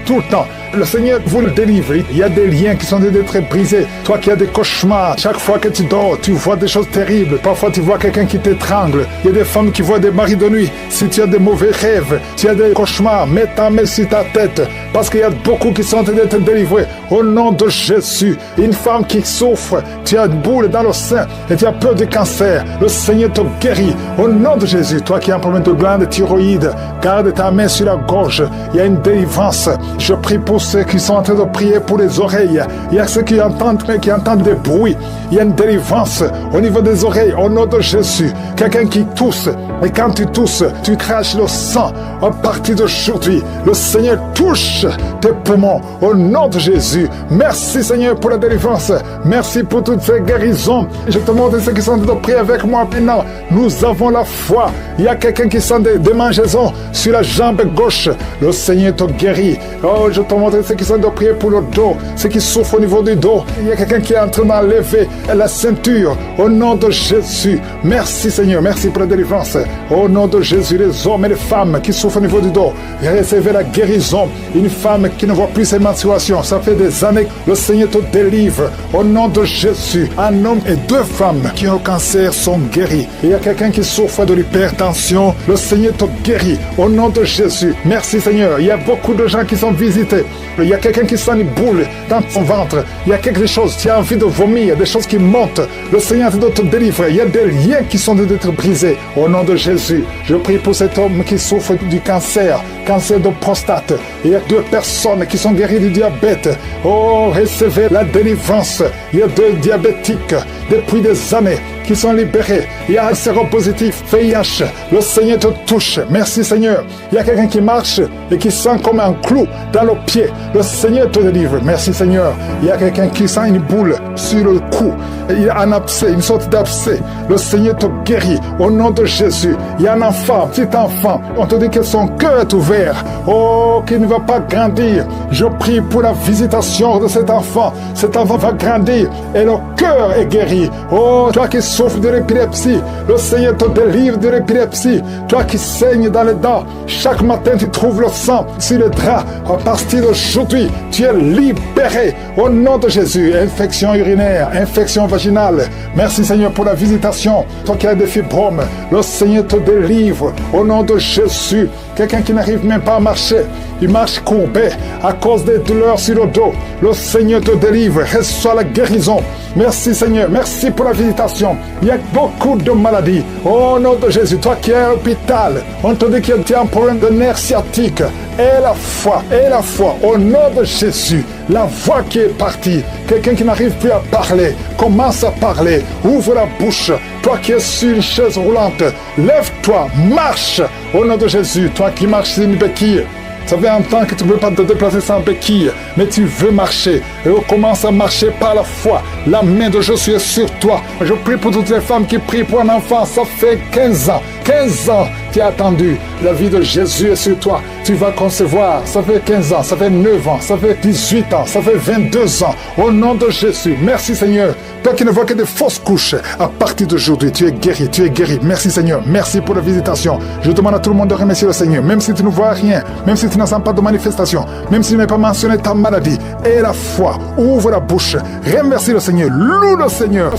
tout le temps. Le Seigneur vous le délivre. Il y a des liens qui sont en train d'être brisés. Toi qui as des cauchemars, chaque fois que tu dors, tu vois des choses terribles. Parfois tu vois quelqu'un qui t'étrangle. Il y a des femmes qui voient des maris de nuit. Si tu as des mauvais rêves, tu as des cauchemars, mets ta main sur ta tête. Parce qu'il y a beaucoup qui sont en train d'être délivrés. Au nom de Jésus, une femme qui souffre, tu as une boule dans le sein et tu as peur du cancer. Le Seigneur te guérit. Au nom de Jésus, toi qui as un problème de glande thyroïde, garde ta main sur la gorge. Il y a une délivrance. Je prie pour ceux qui sont en train de prier pour les oreilles. Il y a ceux qui entendent des bruits. Il y a une délivrance au niveau des oreilles. Au nom de Jésus, quelqu'un qui tousse. Et quand tu tousses, tu craches le sang. À partir d'aujourd'hui, le Seigneur touche tes poumons. Au nom de Jésus. Merci Seigneur pour la délivrance. Merci pour toutes ces guérisons. Je te montre ceux qui sont en train de prier avec moi maintenant. Nous avons la foi. Il y a quelqu'un qui sent des démangeaisons sur la jambe gauche. Le Seigneur te guérit. Oh, je te montre ceux qui sont en train de prier pour le dos, ceux qui souffrent au niveau du dos. Il y a quelqu'un qui est en train d'enlever la ceinture. Au nom de Jésus. Merci Seigneur. Merci pour la délivrance. Au nom de Jésus, les hommes et les femmes qui souffrent au niveau du dos, recevez la guérison. Une femme qui ne voit plus ses menstruations, ça fait des années. Le Seigneur te délivre. Au nom de Jésus, un homme et deux femmes qui ont le cancer sont guéris. Il y a quelqu'un qui souffre de l'hypertension. Le Seigneur te guérit. Au nom de Jésus. Merci Seigneur. Il y a beaucoup de gens qui sont visités. Il y a quelqu'un qui sent une boule dans son ventre. Il y a quelque chose. Tu as envie de vomir, des choses qui montent. Le Seigneur te délivre. Il y a des liens qui sont d'être brisés. Au nom de Jésus, je prie pour cet homme qui souffre du cancer de prostate. Il y a deux personnes qui sont guéries du diabète. Oh, recevez la délivrance. Il y a deux diabétiques depuis des années qui sont libérés. Il y a un séropositif, VIH. Le Seigneur te touche. Merci Seigneur. Il y a quelqu'un qui marche et qui sent comme un clou dans le pied. Le Seigneur te délivre. Merci Seigneur. Il y a quelqu'un qui sent une boule sur le cou. Il y a un abcès, une sorte d'abcès. Le Seigneur te guérit. Au nom de Jésus. Il y a un enfant, petit enfant. On te dit que son cœur est ouvert. Oh, qu'il ne va pas grandir. Je prie pour la visitation de cet enfant. Cet enfant va grandir et le cœur est guéri. Oh, toi qui souffres de l'épilepsie, le Seigneur te délivre de l'épilepsie. Toi qui saignes dans les dents, chaque matin tu trouves le sang sur le drap. À partir d'aujourd'hui, tu es libéré au nom de Jésus. Infection urinaire, infection vaginale. Merci Seigneur pour la visitation. Toi qui as des fibromes, le Seigneur te délivre au nom de Jésus. Quelqu'un qui n'arrive même pas à marcher, il marche courbé à cause des douleurs sur le dos. Le Seigneur te délivre, reçois la guérison. Merci Seigneur, merci pour la visitation. Il y a beaucoup de maladies. Au nom de Jésus, toi qui es à l'hôpital, on te dit que tu as un problème de nerf sciatique. Et la foi, au nom de Jésus, la voix qui est partie, quelqu'un qui n'arrive plus à parler, commence à parler, ouvre la bouche. Toi qui es sur une chaise roulante, lève-toi, marche, au nom de Jésus. Toi qui marches sur une béquille, ça fait un temps que tu ne veux pas te déplacer sans béquille, mais tu veux marcher. Et on commence à marcher par la foi. La main de Jésus est sur toi. Je prie pour toutes les femmes qui prient pour un enfant. Ça fait 15 ans. 15 ans, tu as attendu. La vie de Jésus est sur toi. Tu vas concevoir. Ça fait 15 ans, ça fait 9 ans, ça fait 18 ans, ça fait 22 ans. Au nom de Jésus, merci Seigneur. Toi qui ne vois que des fausses couches, à partir d'aujourd'hui, tu es guéri, tu es guéri. Merci Seigneur, merci pour la visitation. Je demande à tout le monde de remercier le Seigneur, même si tu ne vois rien, même si tu n'as pas de manifestation, même si tu n'as pas mentionné ta maladie. Et la foi, ouvre la bouche, remercie le Seigneur, loue le Seigneur.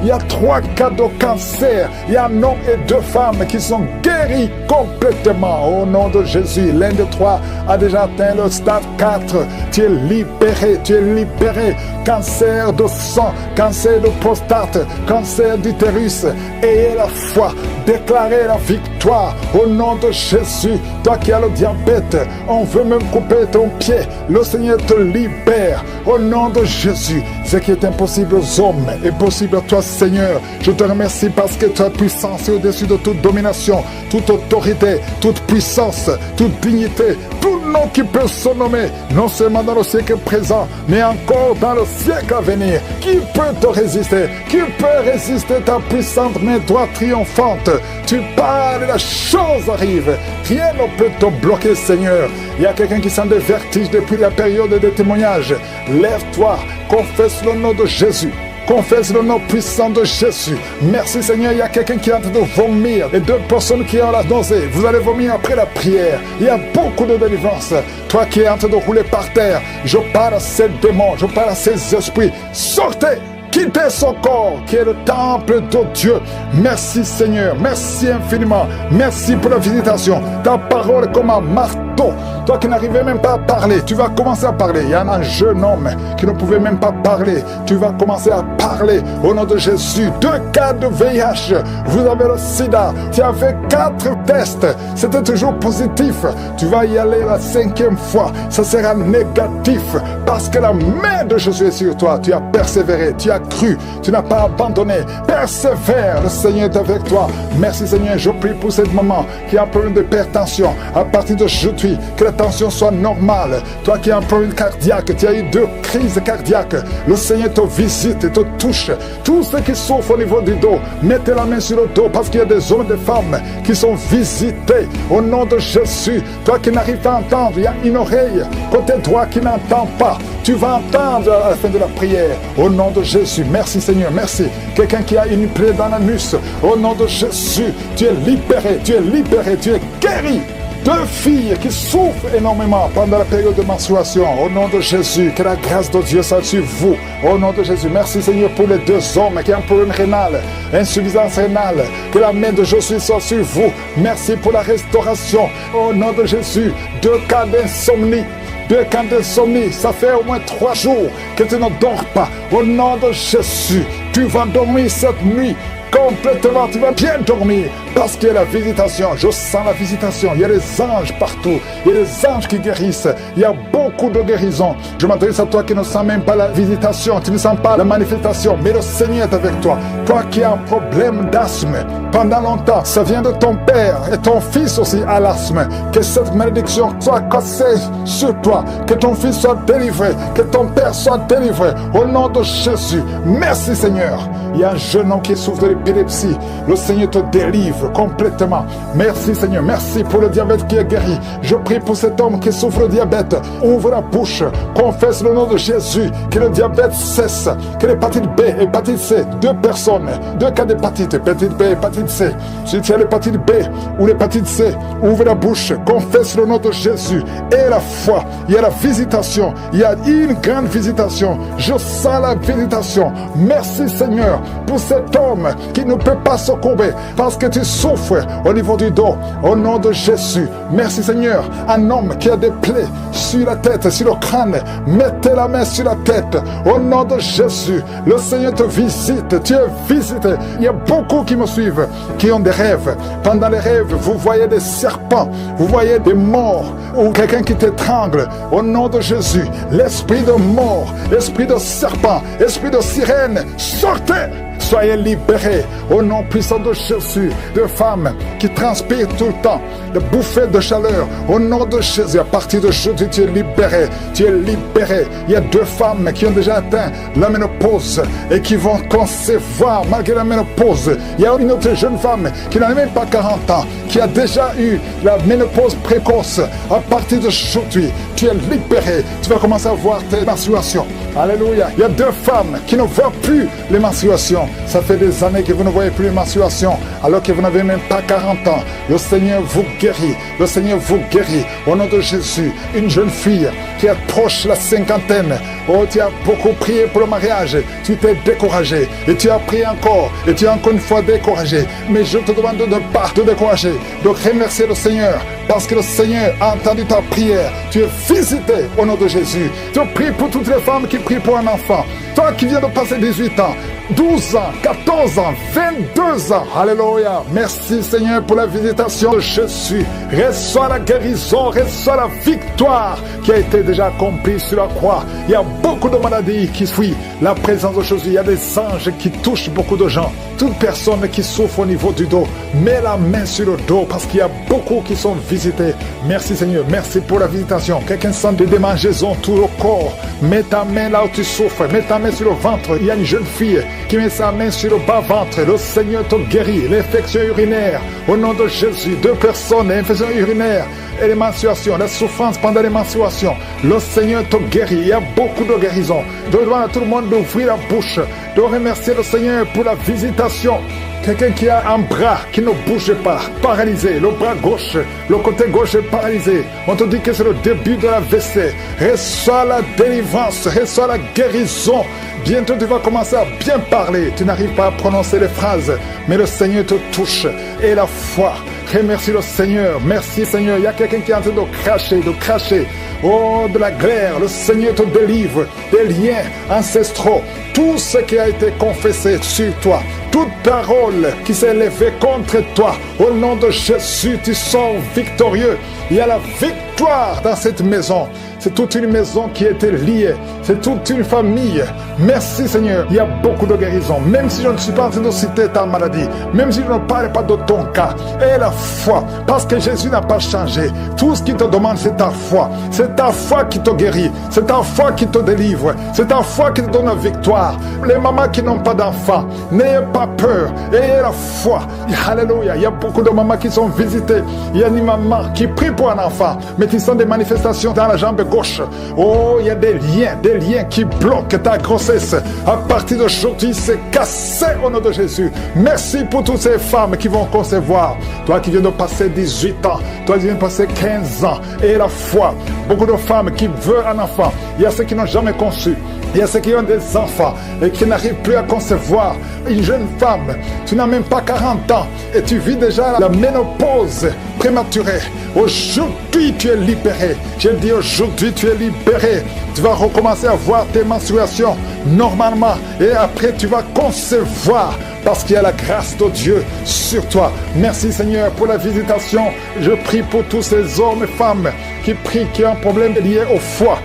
Il y a 3 cas de cancer, il y a un homme et 2 femmes qui sont guéris complètement. Au nom de Jésus, l'un de 3 a déjà atteint le stade 4. Tu es libéré, tu es libéré. Cancer de sang, cancer cancer de prostate, cancer d'utérus. Ayez la foi, déclarez la victoire au nom de Jésus. Toi qui as le diabète, on veut même couper ton pied. Le Seigneur te libère au nom de Jésus. Ce qui est impossible aux hommes est possible à toi, Seigneur. Je te remercie parce que ta puissance est au-dessus de toute domination, toute autorité, toute puissance, toute dignité, tout nom qui peut se nommer, non seulement dans le siècle présent, mais encore dans le siècle à venir. Qui peut te résister? Qui peut résister ta puissante main droite triomphante? Tu parles et la chose arrive. Rien ne peut te bloquer, Seigneur. Il y a quelqu'un qui sent des vertiges depuis la période des témoignages. Lève-toi, confesse le nom de Jésus. Confesse le nom puissant de Jésus. Merci Seigneur, il y a quelqu'un qui est en train de vomir. Et 2 personnes qui ont la nausée. Vous allez vomir après la prière. Il y a beaucoup de délivrance. Toi qui es en train de rouler par terre, je parle à ces démons, je parle à ces esprits. Sortez! Quittez son corps qui est le temple de Dieu. Merci Seigneur, merci infiniment. Merci pour la visitation. Ta parole est comme un marteau. Toi qui n'arrivais même pas à parler, tu vas commencer à parler. Il y a un jeune homme qui ne pouvait même pas parler. Tu vas commencer à parler au nom de Jésus. 2 cas de VIH. Vous avez le sida. Tu as fait 4 tests. C'était toujours positif. Tu vas y aller la 5e fois. Ça sera négatif parce que la main de Jésus est sur toi. Tu as persévéré. Tu as cru, tu n'as pas abandonné. Persévère, le Seigneur est avec toi. Merci Seigneur, je prie pour cette maman qui a un problème d'hypertension. À partir d'aujourd'hui, que la tension soit normale. Toi qui as un problème cardiaque, tu as eu 2 crises cardiaques. Le Seigneur te visite et te touche. Tous ceux qui souffrent au niveau du dos, mettez la main sur le dos parce qu'il y a des hommes et des femmes qui sont visités au nom de Jésus. Toi qui n'arrives pas à entendre, il y a une oreille côté droit qui n'entend pas. Tu vas entendre à la fin de la prière au nom de Jésus. Merci Seigneur, merci. Quelqu'un qui a une plaie dans l'anus, au nom de Jésus, tu es libéré, tu es libéré, tu es guéri. 2 filles qui souffrent énormément pendant la période de menstruation, au nom de Jésus, que la grâce de Dieu soit sur vous, au nom de Jésus. Merci Seigneur pour les 2 hommes qui ont un problème rénal, insuffisance rénale, que la main de Jésus soit sur vous. Merci pour la restauration, au nom de Jésus. 2 cas d'insomnie. 2 cas d'insomnie, ça fait au moins 3 jours que tu ne dors pas. Au nom de Jésus, tu vas dormir cette nuit complètement, tu vas bien dormir parce qu'il y a la visitation. Je sens la visitation. Il y a des anges partout. Il y a des anges qui guérissent. Il y a beaucoup de guérisons. Je m'adresse à toi qui ne sens même pas la visitation. Tu ne sens pas la manifestation. Mais le Seigneur est avec toi. Toi qui as un problème d'asthme pendant longtemps, ça vient de ton père et ton fils aussi a l'asthme. Que cette malédiction soit cassée sur toi. Que ton fils soit délivré. Que ton père soit délivré. Au nom de Jésus. Merci Seigneur. Il y a un jeune homme qui souffre de l'épilepsie. Le Seigneur te délivre complètement. Merci Seigneur. Merci pour le diabète qui est guéri. Je prie pour cet homme qui souffre de diabète. Ouvre la bouche. Confesse le nom de Jésus. Que le diabète cesse. Que l'hépatite B, hépatite C. 2 personnes. 2 cas d'hépatite. Hépatite B, hépatite C. Si tu as l'hépatite B ou l'hépatite C, ouvre la bouche. Confesse le nom de Jésus. Et la foi. Il y a la visitation. Il y a une grande visitation. Je sens la visitation. Merci Seigneur pour cet homme qui ne peut pas se courber parce que tu souffres au niveau du dos. Au nom de Jésus, merci Seigneur. Un homme qui a des plaies sur la tête, sur le crâne, mettez la main sur la tête. Au nom de Jésus, le Seigneur te visite. Tu es visité. Il y a beaucoup qui me suivent, qui ont des rêves. Pendant les rêves, vous voyez des serpents, vous voyez des morts ou quelqu'un qui t'étrangle. Au nom de Jésus, l'esprit de mort, l'esprit de serpent, l'esprit de sirène, sortez! Soyez libérés au nom puissant de Jésus. De femmes qui transpirent tout le temps, de bouffées de chaleur. Au nom de Jésus, à partir de jeudi, tu es libéré. Tu es libéré. Il y a 2 femmes qui ont déjà atteint la ménopause et qui vont concevoir malgré la ménopause. Il y a une autre jeune femme qui n'a même pas 40 ans, qui a déjà eu la ménopause précoce. À partir de aujourd'hui, tu es libéré. Tu vas commencer à voir tes menstruations. Alléluia. Il y a 2 femmes qui ne voient plus les menstruations. Ça fait des années que vous ne voyez plus les menstruations alors que vous n'avez même pas 40 ans. Le Seigneur vous guérit. Le Seigneur vous guérit. Au nom de Jésus, une jeune fille qui approche la cinquantaine. Oh, tu as beaucoup prié pour le mariage, tu t'es découragé, et tu as prié encore, et tu es encore une fois découragé. Mais je te demande de ne pas te décourager, de remercier le Seigneur, parce que le Seigneur a entendu ta prière. Tu es visité au nom de Jésus. Je prie pour toutes les femmes qui prient pour un enfant. Toi qui viens de passer 18 ans, 12 ans, 14 ans, 22 ans. Alléluia. Merci Seigneur pour la visitation de Jésus. Reçois la guérison, reçois la victoire qui a été déjà accomplie sur la croix. Il y a beaucoup de maladies qui fuient la présence de Jésus. Il y a des anges qui touchent beaucoup de gens. Toute personne qui souffre au niveau du dos, mets la main sur le dos parce qu'il y a beaucoup qui sont visités. Merci Seigneur, merci pour la visitation. Quelqu'un sent des démangeaisons tout le corps. Mets ta main là où tu souffres, mets ta main sur le ventre. Il y a une jeune fille qui met sa main sur le bas-ventre. Le Seigneur te guérit. L'infection urinaire, au nom de Jésus. 2 personnes, l'infection urinaire et les menstruations, la souffrance pendant les menstruations. Le Seigneur te guérit. Il y a beaucoup de guérisons. Je demande à tout le monde d'ouvrir la bouche, de remercier le Seigneur pour la visitation. Quelqu'un qui a un bras qui ne bouge pas, paralysé, le bras gauche, le côté gauche est paralysé. On te dit que c'est le début de la l'AVC. Reçois la délivrance, reçois la guérison. Bientôt tu vas commencer à bien parler. Tu n'arrives pas à prononcer les phrases, mais le Seigneur te touche. Et la foi, remercie le Seigneur. Merci Seigneur. Il y a quelqu'un qui est en train de cracher. Oh, de la glaire, le Seigneur te délivre des liens ancestraux. Tout ce qui a été confessé sur toi, toute parole qui s'est élevée contre toi, au nom de Jésus, tu sors victorieux. Il y a la victoire dans cette maison. C'est toute une maison qui était liée. C'est toute une famille. Merci Seigneur. Il y a beaucoup de guérisons. Même si je ne suis pas en train de citer ta maladie, même si je ne parle pas de ton cas, et la foi, parce que Jésus n'a pas changé. Tout ce qu'il te demande, c'est ta foi. C'est ta foi qui te guérit. C'est ta foi qui te délivre. C'est ta foi qui te donne la victoire. Les mamans qui n'ont pas d'enfants, n'ayez pas peur. Ayez la foi. Alléluia. Il y a beaucoup de mamans qui sont visitées. Il y a une maman qui prie pour un enfant, mais qui sont des manifestations dans la jambe gauche. Oh, il y a des liens qui bloquent ta grossesse. À partir d'aujourd'hui, c'est cassé au nom de Jésus. Merci pour toutes ces femmes qui vont concevoir. Toi qui viens de passer 18 ans, toi qui viens de passer 15 ans, et la foi. Beaucoup de femmes qui veulent un enfant. Il y a ceux qui n'ont jamais conçu. Il y a ceux qui ont des enfants et qui n'arrivent plus à concevoir. Une jeune femme, tu n'as même pas 40 ans et tu vis déjà la ménopause prématurée. Aujourd'hui, tu es libéré. Je dis aujourd'hui, tu es libéré. Tu vas recommencer à voir tes menstruations normalement et après, tu vas concevoir parce qu'il y a la grâce de Dieu sur toi. Merci Seigneur pour la visitation. Je prie pour tous ces hommes et femmes qui prient, qui ont un problème lié au foie.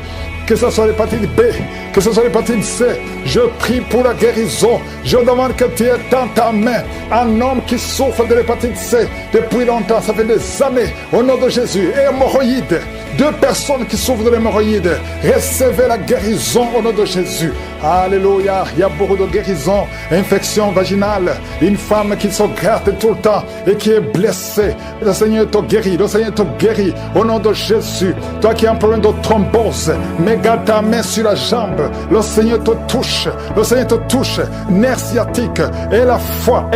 Que ce soit l'hépatite B, que ce soit l'hépatite C, je prie pour la guérison. Je demande que tu aies dans ta main un homme qui souffre de l'hépatite C depuis longtemps, ça fait des années, au nom de Jésus. Et hémorroïdes, 2 personnes qui souffrent de l'hémorroïde, recevez la guérison au nom de Jésus. Alléluia, il y a beaucoup de guérisons, infection vaginale, une femme qui se gratte tout le temps et qui est blessée. Le Seigneur te guérit, le Seigneur te guérit au nom de Jésus. Toi qui as un problème de thrombose, mets ta main sur la jambe, le Seigneur te touche, le Seigneur te touche, nerf sciatique, et la foi.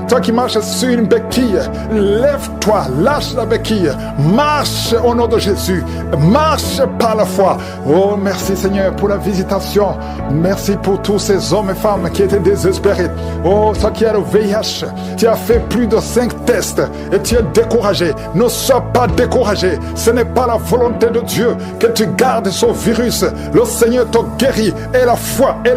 Toi qui marches sur une béquille, lève-toi, lâche la béquille, marche au nom de Jésus, marche par la foi. Oh, merci Seigneur pour la visitation. Merci pour tous ces hommes et femmes qui étaient désespérés. Oh, toi qui as le VIH, tu as fait plus de 5 tests et tu es découragé. Ne sois pas découragé. Ce n'est pas la volonté de Dieu que tu gardes ce virus. Le Seigneur te guérit. Et la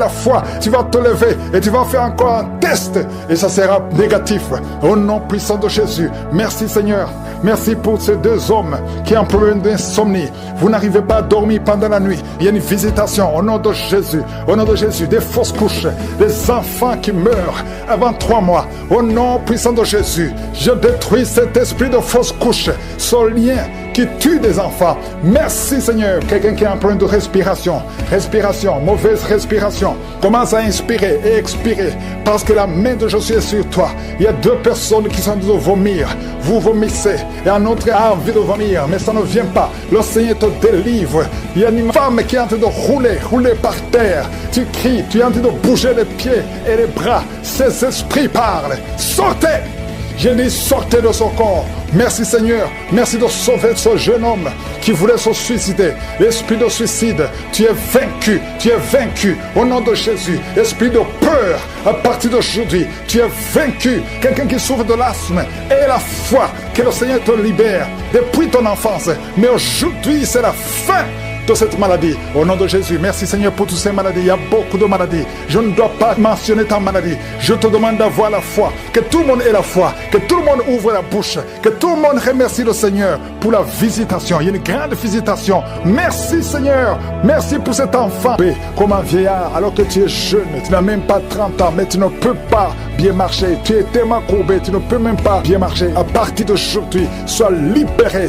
foi, tu vas te lever et tu vas faire encore un test et ça sera négatif. Au nom puissant de Jésus. Merci Seigneur. Merci pour ces 2 hommes qui ont un problème d'insomnie. Vous n'arrivez pas à dormir pendant la nuit. Il y a une visitation au nom de Jésus. Au nom de Jésus, des fausses couches, des enfants qui meurent avant 3 mois. Au nom puissant de Jésus, je détruis cet esprit de fausses couches, ce lien qui tue des enfants. Merci Seigneur. Quelqu'un qui a un problème de respiration, mauvaise respiration, commence à inspirer et expirer parce que la main de Jésus est sur toi. Il y a 2 personnes qui sont en train de vomir. Vous vomissez et un autre a envie de vomir, mais ça ne vient pas. Le Seigneur te délivre. Il y a une femme qui est en train de rouler par terre. Tu cries, tu es en train de bouger les pieds et les bras. Ces esprits parlent. Sortez! Je dis, sortez de son corps. Merci Seigneur. Merci de sauver ce jeune homme qui voulait se suicider. Esprit de suicide, tu es vaincu. Tu es vaincu au nom de Jésus. Esprit de peur, à partir d'aujourd'hui, tu es vaincu. Quelqu'un qui souffre de l'asthme, et la foi que le Seigneur te libère depuis ton enfance. Mais aujourd'hui, c'est la fin de cette maladie. Au nom de Jésus, merci Seigneur pour toutes ces maladies. Il y a beaucoup de maladies. Je ne dois pas mentionner ta maladie. Je te demande d'avoir la foi. Que tout le monde ait la foi. Que tout le monde ouvre la bouche. Que tout le monde remercie le Seigneur pour la visitation. Il y a une grande visitation. Merci Seigneur. Merci pour cet enfant. Comme un vieillard, alors que tu es jeune, tu n'as même pas 30 ans, mais tu ne peux pas bien marcher. Tu es tellement courbé, tu ne peux même pas bien marcher. À partir d'aujourd'hui, sois libéré.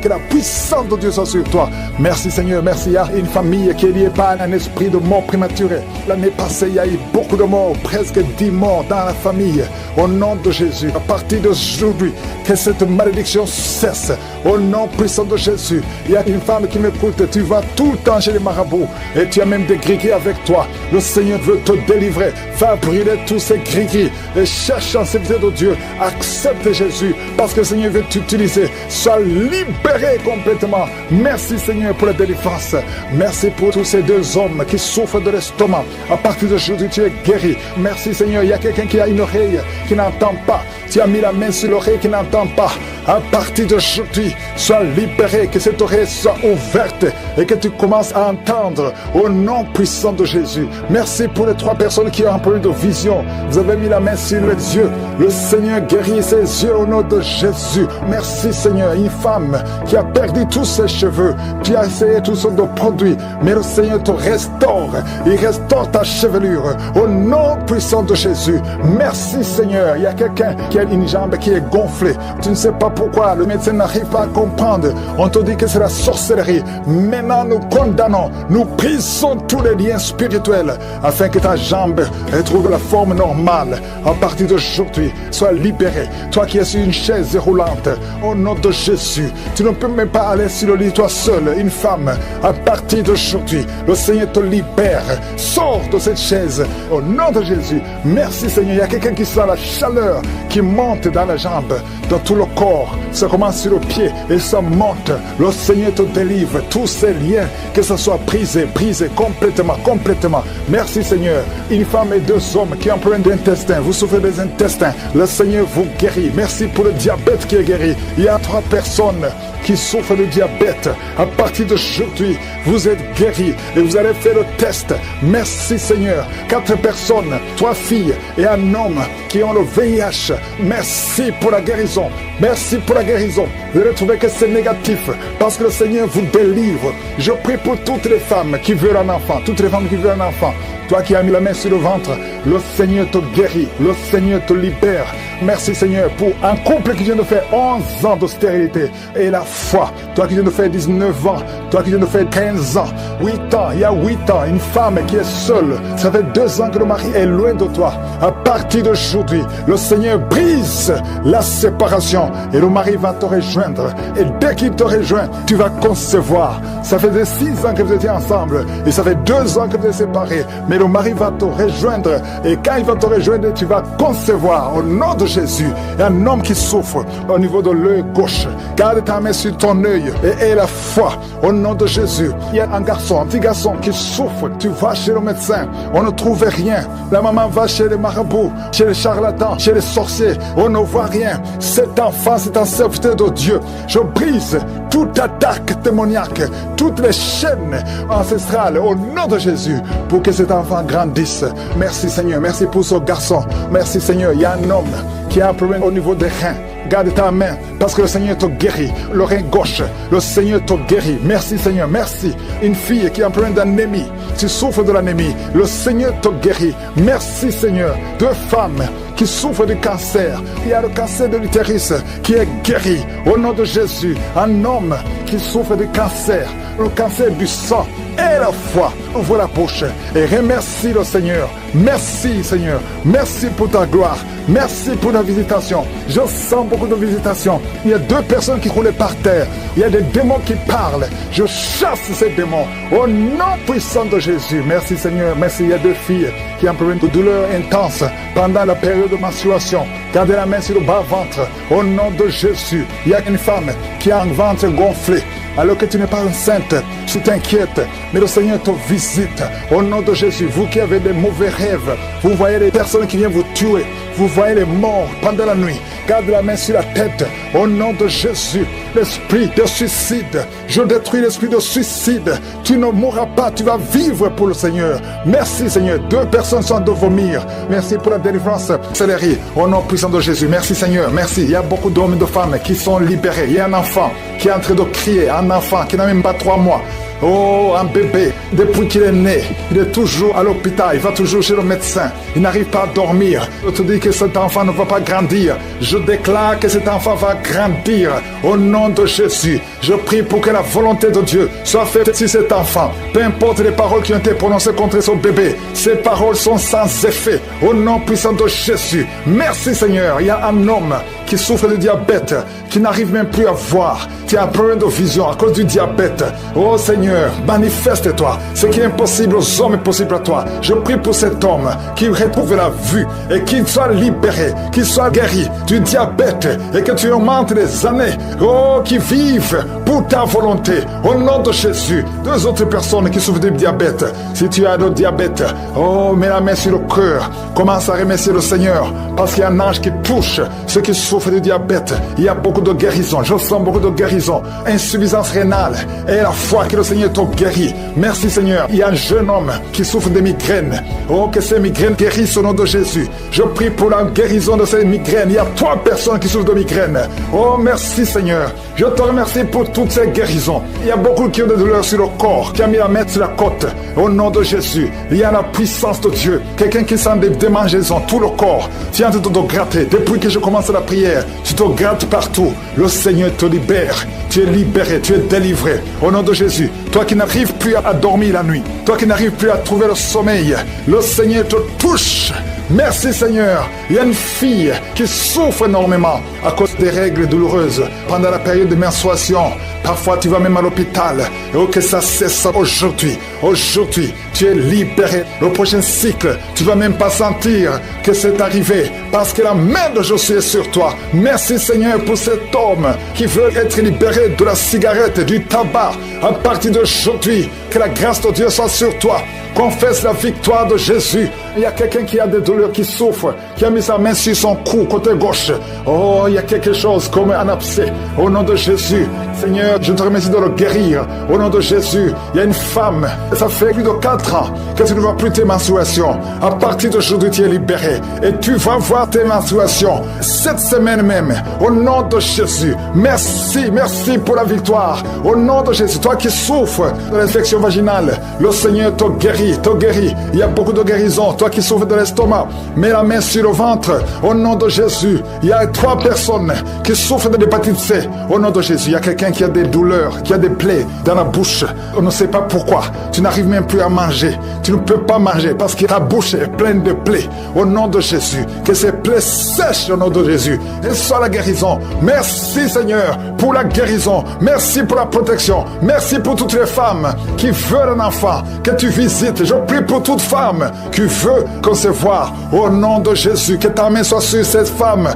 Que la puissance de Dieu soit sur toi. Merci Seigneur, merci. Il y a une famille qui est liée par un esprit de mort prématurée. L'année passée, il y a eu beaucoup de morts, presque 10 morts dans la famille. Au nom de Jésus, à partir d'aujourd'hui, que cette malédiction cesse. Au nom puissant de Jésus, il y a une femme qui m'écoute. Tu vas tout le temps chez les marabouts et tu as même des gris-gris avec toi. Le Seigneur veut te délivrer. Va brûler tous ces gris-gris et cherche en sécurité de Dieu. Accepte Jésus parce que le Seigneur veut t'utiliser. Sois libéré complètement. Merci Seigneur pour la délivrance. Merci pour tous ces deux hommes qui souffrent de l'estomac. À partir d'aujourd'hui, tu es guéri. Merci Seigneur. Il y a quelqu'un qui a une oreille qui n'entend pas. Tu as mis la main sur l'oreille qui n'entend pas. À partir d'aujourd'hui, sois libéré, que cette oreille soit ouverte et que tu commences à entendre au nom puissant de Jésus. Merci pour les 3 personnes qui ont un problème de vision. Vous avez mis la main sur les yeux. Le Seigneur guérit ses yeux au nom de Jésus. Merci Seigneur. Une femme qui a perdu tous ses cheveux. Tu as essayé toutes sortes de produits, mais le Seigneur te restaure. Il restaure ta chevelure au nom puissant de Jésus. Merci Seigneur. Il y a quelqu'un qui a une jambe qui est gonflée. Tu ne sais pas pourquoi. Le médecin n'arrive pas à comprendre. On te dit que c'est la sorcellerie. Maintenant, nous condamnons. Nous brisons tous les liens spirituels afin que ta jambe retrouve la forme normale. À partir d'aujourd'hui, sois libéré. Toi qui es sur une chaise roulante, au nom de Jésus, tu ne peux même pas aller sur le lit toi seul, une femme. À partir d'aujourd'hui, le Seigneur te libère. Sors de cette chaise au nom de Jésus. Merci Seigneur. Il y a quelqu'un qui sent la chaleur qui monte dans la jambe, dans tout le corps. Ça commence sur le pied et ça monte. Le Seigneur te délivre. Tous ces liens, que ce soit brisé complètement. Merci Seigneur. Une femme et 2 hommes qui ont un problème d'intestin. Vous souffrez des intestins. Le Seigneur vous guérit. Merci pour le diabète qui est guéri. Il y a 3 personnes qui souffrent de diabète. À partir d'aujourd'hui, vous êtes guéris et vous allez faire le test. Merci Seigneur. 4 personnes, 3 filles et un homme qui ont le VIH. Merci pour la guérison. Merci pour la guérison. Vous allez trouver que c'est négatif parce que le Seigneur vous délivre. Je prie pour toutes les femmes qui veulent un enfant. Toutes les femmes qui veulent un enfant. Toi qui as mis la main sur le ventre, le Seigneur te guérit. Le Seigneur te libère. Merci Seigneur pour un couple qui vient de faire 11 ans de stérilité et la foi. Toi qui viens de faire 19 ans, toi qui viens de faire 15 ans, 8 ans, il y a 8 ans, une femme qui est seule. Ça fait 2 ans que le mari est loin de toi. À partir d'aujourd'hui, le Seigneur brise la séparation et le mari va te rejoindre. Et dès qu'il te rejoint, tu vas concevoir. Ça fait 6 ans que vous étiez ensemble et ça fait 2 ans que vous êtes séparés. Mais le mari va te rejoindre et quand il va te rejoindre, tu vas concevoir au nom de Jésus. Il y a un homme qui souffre au niveau de l'œil gauche. Garde ta main sur ton œil et aie la foi au nom de Jésus. Il y a un petit garçon qui souffre. Tu vas chez le médecin, on ne trouve rien. La maman va chez les marabouts, chez les charlatans, chez les sorciers, on ne voit rien. Cet enfant, c'est un serviteur de Dieu. Je brise toute attaque démoniaque, toutes les chaînes ancestrales au nom de Jésus pour que cet enfant grandisse. Merci Seigneur, merci pour ce garçon. Merci Seigneur, il y a un homme qui a un problème au niveau des reins. Garde ta main parce que le Seigneur te guérit. Le rein gauche, le Seigneur te guérit. Merci Seigneur, merci. Une fille qui a un problème d'anémie, tu souffres de l'anémie, le Seigneur te guérit. Merci Seigneur. 2 femmes qui souffrent de cancer. Il y a le cancer de l'utérus qui est guéri au nom de Jésus. Un homme qui souffre de cancer, le cancer du sang et la foi. Ouvre la bouche et remercie le Seigneur. Merci Seigneur. Merci pour ta gloire. Merci pour la visitation. Je sens beaucoup de visitations. Il y a 2 personnes qui roulaient par terre. Il y a des démons qui parlent. Je chasse ces démons au nom puissant de Jésus. Merci Seigneur. Merci. Il y a 2 filles qui ont un problème de douleur intense pendant la période de menstruation. Gardez la main sur le bas-ventre. Au nom de Jésus. Il y a une femme qui a un ventre gonflé. Alors que tu n'es pas enceinte, tu t'inquiètes, mais le Seigneur te visite. Au nom de Jésus, vous qui avez des mauvais rêves, vous voyez les personnes qui viennent vous tuer, vous voyez les morts pendant la nuit. Garde la main sur la tête. Au nom de Jésus, l'esprit de suicide, je détruis l'esprit de suicide. Tu ne mourras pas, tu vas vivre pour le Seigneur. Merci Seigneur. 2 personnes sont de vomir. Merci pour la délivrance accélérée. Au nom puissant de Jésus. Merci Seigneur. Merci. Il y a beaucoup d'hommes et de femmes qui sont libérés. Il y a un enfant qui est en train de crier, un enfant qui n'a même pas 3 mois. Oh, un bébé, depuis qu'il est né, il est toujours à l'hôpital, il va toujours chez le médecin, il n'arrive pas à dormir. Je te dis que cet enfant ne va pas grandir. Je déclare que cet enfant va grandir au nom de Jésus. Je prie pour que la volonté de Dieu soit faite sur cet enfant. Peu importe les paroles qui ont été prononcées contre ce bébé, ces paroles sont sans effet au nom puissant de Jésus. Merci Seigneur. Il y a un homme qui souffre de diabète, qui n'arrive même plus à voir, qui a un problème de vision à cause du diabète. Oh Seigneur, manifeste-toi. Ce qui est impossible aux hommes est possible à toi. Je prie pour cet homme qui retrouve la vue et qu'il soit libéré, qu'il soit guéri du diabète et que tu augmentes les années, oh, qui vivent pour ta volonté. Au nom de Jésus, 2 autres personnes qui souffrent du diabète. Si tu as le diabète, oh, mets la main sur le cœur. Commence à remercier le Seigneur parce qu'il y a un ange qui touche ceux qui souffrent du diabète. Il y a beaucoup de guérison. Je sens beaucoup de guérison. Insuffisance rénale. Et la foi que le Seigneur te guérit. Merci Seigneur. Il y a un jeune homme qui souffre de migraines. Oh, que ces migraines guérissent au nom de Jésus. Je prie pour la guérison de ces migraines. Il y a 3 personnes qui souffrent de migraines. Oh, merci Seigneur. Je te remercie pour toutes ces guérisons. Il y a beaucoup qui ont des douleurs sur le corps, qui a mis la main sur la côte. Au nom de Jésus. Il y a la puissance de Dieu. Quelqu'un qui sent des démangeaisons, tout le corps. Tu es en train de te gratter. Depuis que je commence la prière, tu te grattes partout. Le Seigneur te libère. Tu es libéré, tu es délivré. Au nom de Jésus. Toi qui n'arrives plus à dormir la nuit. Toi qui n'arrives plus à trouver le sommeil. Le Seigneur te touche. Merci Seigneur. Il y a une fille qui souffre énormément à cause des règles douloureuses pendant la période de menstruation. Parfois tu vas même à l'hôpital. Et que ça cesse aujourd'hui. Aujourd'hui, tu es libéré. Le prochain cycle, tu vas même pas sentir que c'est arrivé parce que la main de Jésus est sur toi. Merci Seigneur pour cet homme qui veut être libéré de la cigarette, du tabac. À partir d'aujourd'hui, que la grâce de Dieu soit sur toi. Confesse la victoire de Jésus. Il y a quelqu'un qui a des douleurs, qui souffre, qui a mis sa main sur son cou, côté gauche. Oh, il y a quelque chose comme un abcès. Au nom de Jésus, Seigneur, je te remercie de le guérir. Au nom de Jésus, il y a une femme, ça fait plus de 4 ans que tu ne vois plus tes menstruations. À partir d'aujourd'hui, tu es libéré. Et tu vas voir tes menstruations cette semaine même. Au nom de Jésus, merci, merci pour la victoire. Au nom de Jésus, toi qui souffres de l'infection vaginale, le Seigneur te guérit, te guérit. Il y a beaucoup de guérisons. Toi qui souffres de l'estomac, mets la main sur le ventre. Au nom de Jésus, il y a 3 personnes qui souffrent de l'hépatite C. Au nom de Jésus, il y a quelqu'un qui a des douleurs, qui a des plaies dans la bouche. On ne sait pas pourquoi. Tu n'arrives même plus à manger. Tu ne peux pas manger parce que ta bouche est pleine de plaies. Au nom de Jésus, que ces plaies sèchent au nom de Jésus. Et soit la guérison. Merci Seigneur pour la guérison. Merci pour la protection. Merci pour toutes les femmes qui veulent un enfant, que tu visites. Je prie pour toute femme qui veut concevoir. Au nom de Jésus, que ta main soit sur cette femme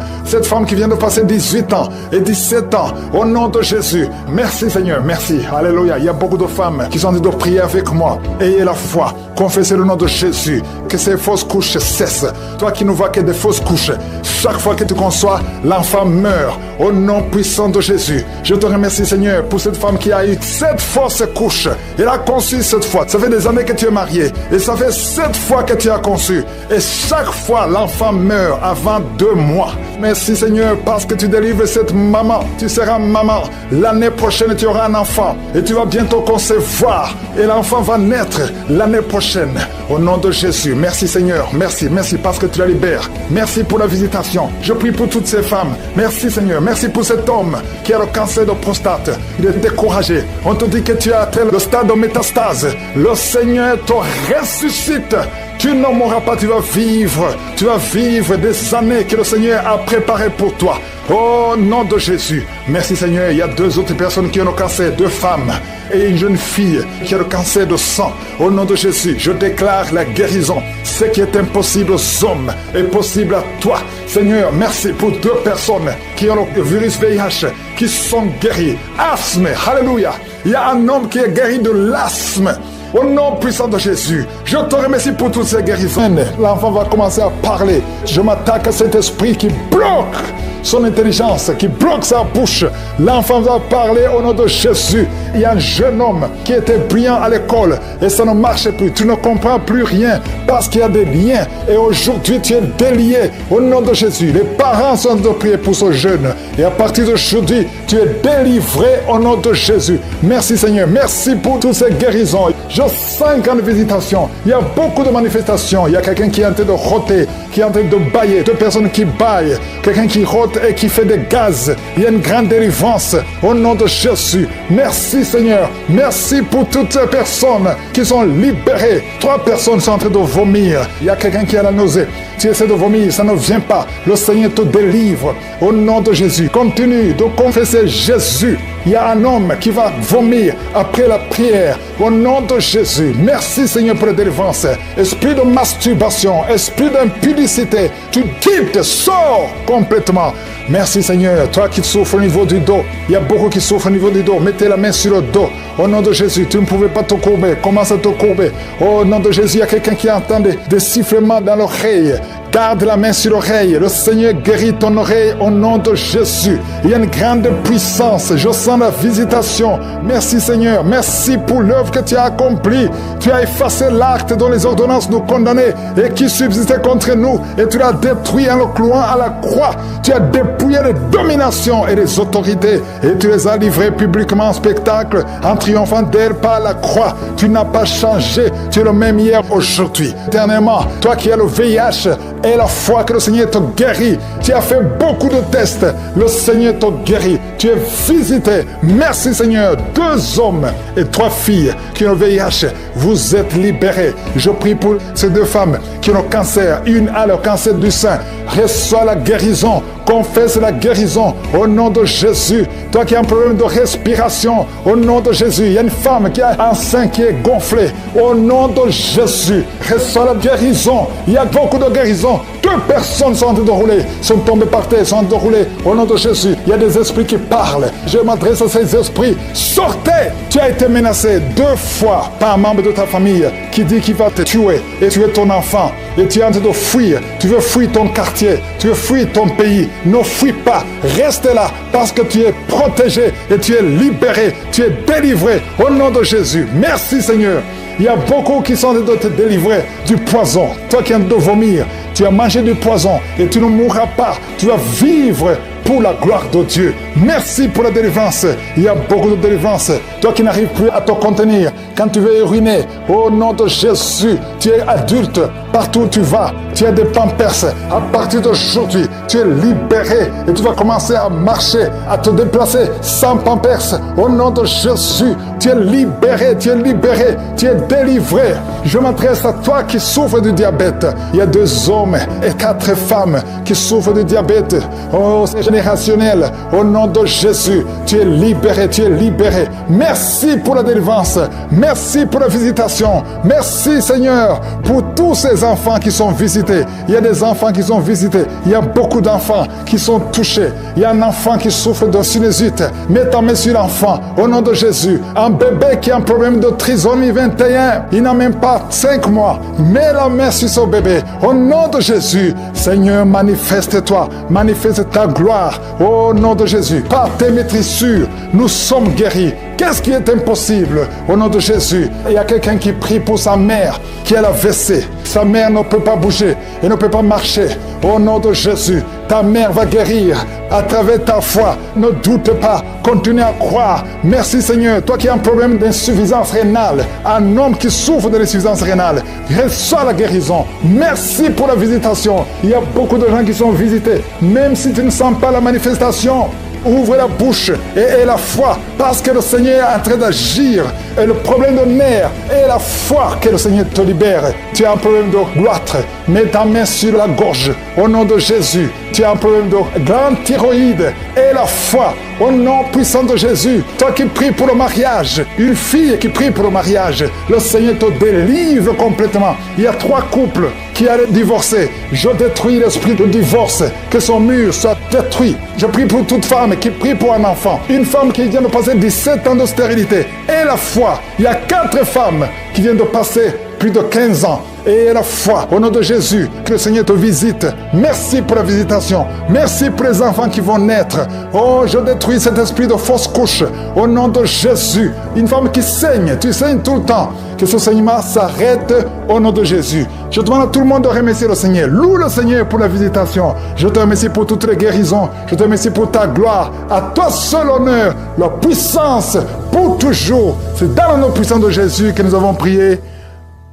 qui vient de passer 18 ans et 17 ans. Au nom de Jésus. Merci Seigneur, merci. Alléluia. Il y a beaucoup de femmes qui sont en train de prier avec moi. Ayez la foi. Confessez le nom de Jésus. Que ces fausses couches cessent. Toi qui ne vois que des fausses couches, chaque fois que tu conçois, l'enfant meurt. Au nom puissant de Jésus. Je te remercie Seigneur pour cette femme qui a eu 7 fausses couches. Elle a conçu cette fois. Ça fait des années que tu es marié. Et ça fait 7 fois que tu as conçu. Et chaque fois, l'enfant meurt avant 2 mois. Merci Seigneur parce que tu délivres cette maman. Tu seras maman l'année prochaine. prochaine, tu auras un enfant et tu vas bientôt concevoir. Et l'enfant va naître l'année prochaine. Au nom de Jésus, merci Seigneur. Merci parce que tu la libères. Merci pour la visitation. Je prie pour toutes ces femmes. Merci Seigneur. Merci pour cet homme qui a le cancer de prostate. Il est découragé. On te dit que tu as atteint le stade de métastase. Le Seigneur te ressuscite. Tu ne mourras pas, tu vas vivre des années que le Seigneur a préparées pour toi. Au nom de Jésus. Merci Seigneur. Il y a 2 autres personnes qui ont le cancer, 2 femmes et une jeune fille qui a le cancer de sang. Au nom de Jésus, je déclare la guérison. Ce qui est impossible aux hommes est possible à toi. Seigneur, merci pour 2 personnes qui ont le virus VIH, qui sont guéries. Asthme, alléluia. Il y a un homme qui est guéri de l'asthme. Au nom puissant de Jésus, je te remercie pour toutes ces guérisons. L'enfant va commencer à parler. Je m'attaque à cet esprit qui bloque son intelligence, qui bloque sa bouche. L'enfant va parler au nom de Jésus. Il y a un jeune homme qui était brillant à l'école et ça ne marche plus. Tu ne comprends plus rien parce qu'il y a des liens. Et aujourd'hui, tu es délié au nom de Jésus. Les parents sont de prier pour ce jeune. Et à partir d'aujourd'hui, tu es délivré au nom de Jésus. Merci Seigneur. Merci pour toutes ces guérisons. Je sens qu'en visitation, il y a beaucoup de manifestations. Il y a quelqu'un qui est en train de rôter, qui est en train de bailler. 2 personnes qui baillent. Quelqu'un qui rôte et qui fait des gaz. Il y a une grande délivrance au nom de Jésus. Merci Seigneur. Merci pour toutes ces personnes qui sont libérées. 3 personnes sont en train de vomir. Il y a quelqu'un qui a la nausée. Tu essaies de vomir, ça ne vient pas. Le Seigneur te délivre au nom de Jésus. Continue de confesser Jésus. Il y a un homme qui va vomir après la prière au nom de Jésus. Merci Seigneur pour la délivrance. Esprit de masturbation, esprit d'impudicité, tu quittes, sors complètement. Merci Seigneur. Toi qui souffres au niveau du dos, il y a beaucoup qui souffrent au niveau du dos. Mettez la main sur le dos. Au nom de Jésus, tu ne pouvais pas te courber. Commence à te courber. Au nom de Jésus, il y a quelqu'un qui entend des sifflements dans l'oreille. Garde la main sur l'oreille. Le Seigneur guérit ton oreille au nom de Jésus. Il y a une grande puissance. Je sens la visitation. Merci Seigneur. Merci pour l'œuvre que tu as accomplie. Tu as effacé l'acte dont les ordonnances nous condamnaient et qui subsistait contre nous. Et tu l'as détruit en le clouant à la croix. Tu as dépouillé les dominations et les autorités. Et tu les as livrées publiquement en spectacle en triomphant d'elles par la croix. Tu n'as pas changé. Tu es le même hier, aujourd'hui. Éternellement, toi qui as le VIH, et la foi que le Seigneur te guérit. Tu as fait beaucoup de tests. Le Seigneur te guérit. Tu es visité. Merci Seigneur. 2 hommes et 3 filles qui ont le VIH. Vous êtes libérés. Je prie pour ces 2 femmes qui ont le cancer. Une a le cancer du sein. Reçois la guérison. Confesse la guérison au nom de Jésus. Toi qui as un problème de respiration, au nom de Jésus. Il y a une femme qui a un sein qui est gonflé. Au nom de Jésus. Reçois la guérison. Il y a beaucoup de guérisons. 2 personnes sont en train de rouler, sont tombées par terre, sont en train de rouler. Au nom de Jésus, il y a des esprits qui parlent. Je m'adresse à ces esprits. Sortez! Tu as été menacé 2 fois par un membre de ta famille qui dit qu'il va te tuer et tuer ton enfant. Et tu es en train de fuir. Tu veux fuir ton quartier. Tu veux fuir ton pays. Ne fuis pas. Reste là parce que tu es protégé et tu es libéré. Tu es délivré au nom de Jésus. Merci Seigneur. Il y a beaucoup qui sont en train de te délivrer du poison. Toi qui es en train de vomir, tu as mangé du poison et tu ne mourras pas. Tu vas vivre pour la gloire de Dieu. Merci pour la délivrance. Il y a beaucoup de délivrance. Toi qui n'arrives plus à te contenir, quand tu veux uriner, au nom de Jésus, tu es adulte. Partout où tu vas, tu as des pampers. À partir d'aujourd'hui, tu es libéré et tu vas commencer à marcher, à te déplacer sans pampers. Au nom de Jésus, tu es libéré, tu es libéré, tu es délivré. Je m'adresse à toi qui souffres du diabète. Il y a 2 hommes et 4 femmes qui souffrent du diabète. Oh, c'est générationnel. Au nom de Jésus, tu es libéré, tu es libéré. Merci pour la délivrance. Merci pour la visitation. Merci Seigneur pour tous ces enfants qui sont visités. Il y a des enfants qui sont visités. Il y a beaucoup d'enfants qui sont touchés. Il y a un enfant qui souffre de sinusite. Mets ta main sur l'enfant. Au nom de Jésus. Un bébé qui a un problème de trisomie 21. Il n'a même pas 5 mois. Mets la main sur ce bébé. Au nom de Jésus. Seigneur, manifeste-toi. Manifeste ta gloire. Au nom de Jésus. Par tes maîtrisures, nous sommes guéris. Qu'est-ce qui est impossible? Au nom de Jésus. Il y a quelqu'un qui prie pour sa mère qui a la WC. Sa mère ne peut pas bouger et ne peut pas marcher. Au nom de Jésus, ta mère va guérir à travers ta foi. Ne doute pas, continue à croire. Merci Seigneur, toi qui as un problème d'insuffisance rénale, un homme qui souffre de l'insuffisance rénale, reçois la guérison. Merci pour la visitation. Il y a beaucoup de gens qui sont visités, même si tu ne sens pas la manifestation. Ouvre la bouche et aie la foi, parce que le Seigneur est en train d'agir. Et le problème de nerfs est la foi que le Seigneur te libère. Tu as un problème de goitre, mets ta main sur la gorge au nom de Jésus. Tu as un problème de grande thyroïde, et la foi au nom puissant de Jésus. Toi qui pries pour le mariage, une fille qui prie pour le mariage, le Seigneur te délivre complètement. Il y a 3 couples qui allaient divorcer. Je détruis l'esprit de divorce, que son mur soit détruit. Je prie pour toute femme qui prie pour un enfant, une femme qui vient de passer 17 ans de stérilité, et la foi. Il y a 4 femmes qui viennent de passer plus de 15 ans. Et la foi, au nom de Jésus, que le Seigneur te visite. Merci pour la visitation. Merci pour les enfants qui vont naître. Oh, je détruis cet esprit de fausse couche. Au nom de Jésus. Une femme qui saigne, tu saignes tout le temps. Que ce saignement s'arrête au nom de Jésus. Je demande à tout le monde de remercier le Seigneur. Loue le Seigneur pour la visitation. Je te remercie pour toutes les guérisons. Je te remercie pour ta gloire. À toi seul honneur, la puissance pour toujours. C'est dans le nom puissant de Jésus que nous avons prié.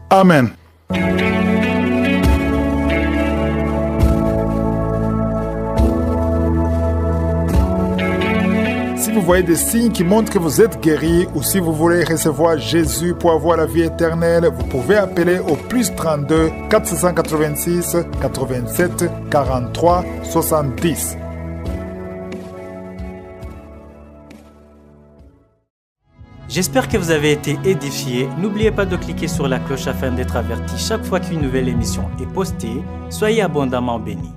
Amen. Si vous voyez des signes qui montrent que vous êtes guéri, ou si vous voulez recevoir Jésus pour avoir la vie éternelle, vous pouvez appeler au plus 32 486 87 43 70. J'espère que vous avez été édifiés. N'oubliez pas de cliquer sur la cloche afin d'être averti chaque fois qu'une nouvelle émission est postée. Soyez abondamment bénis.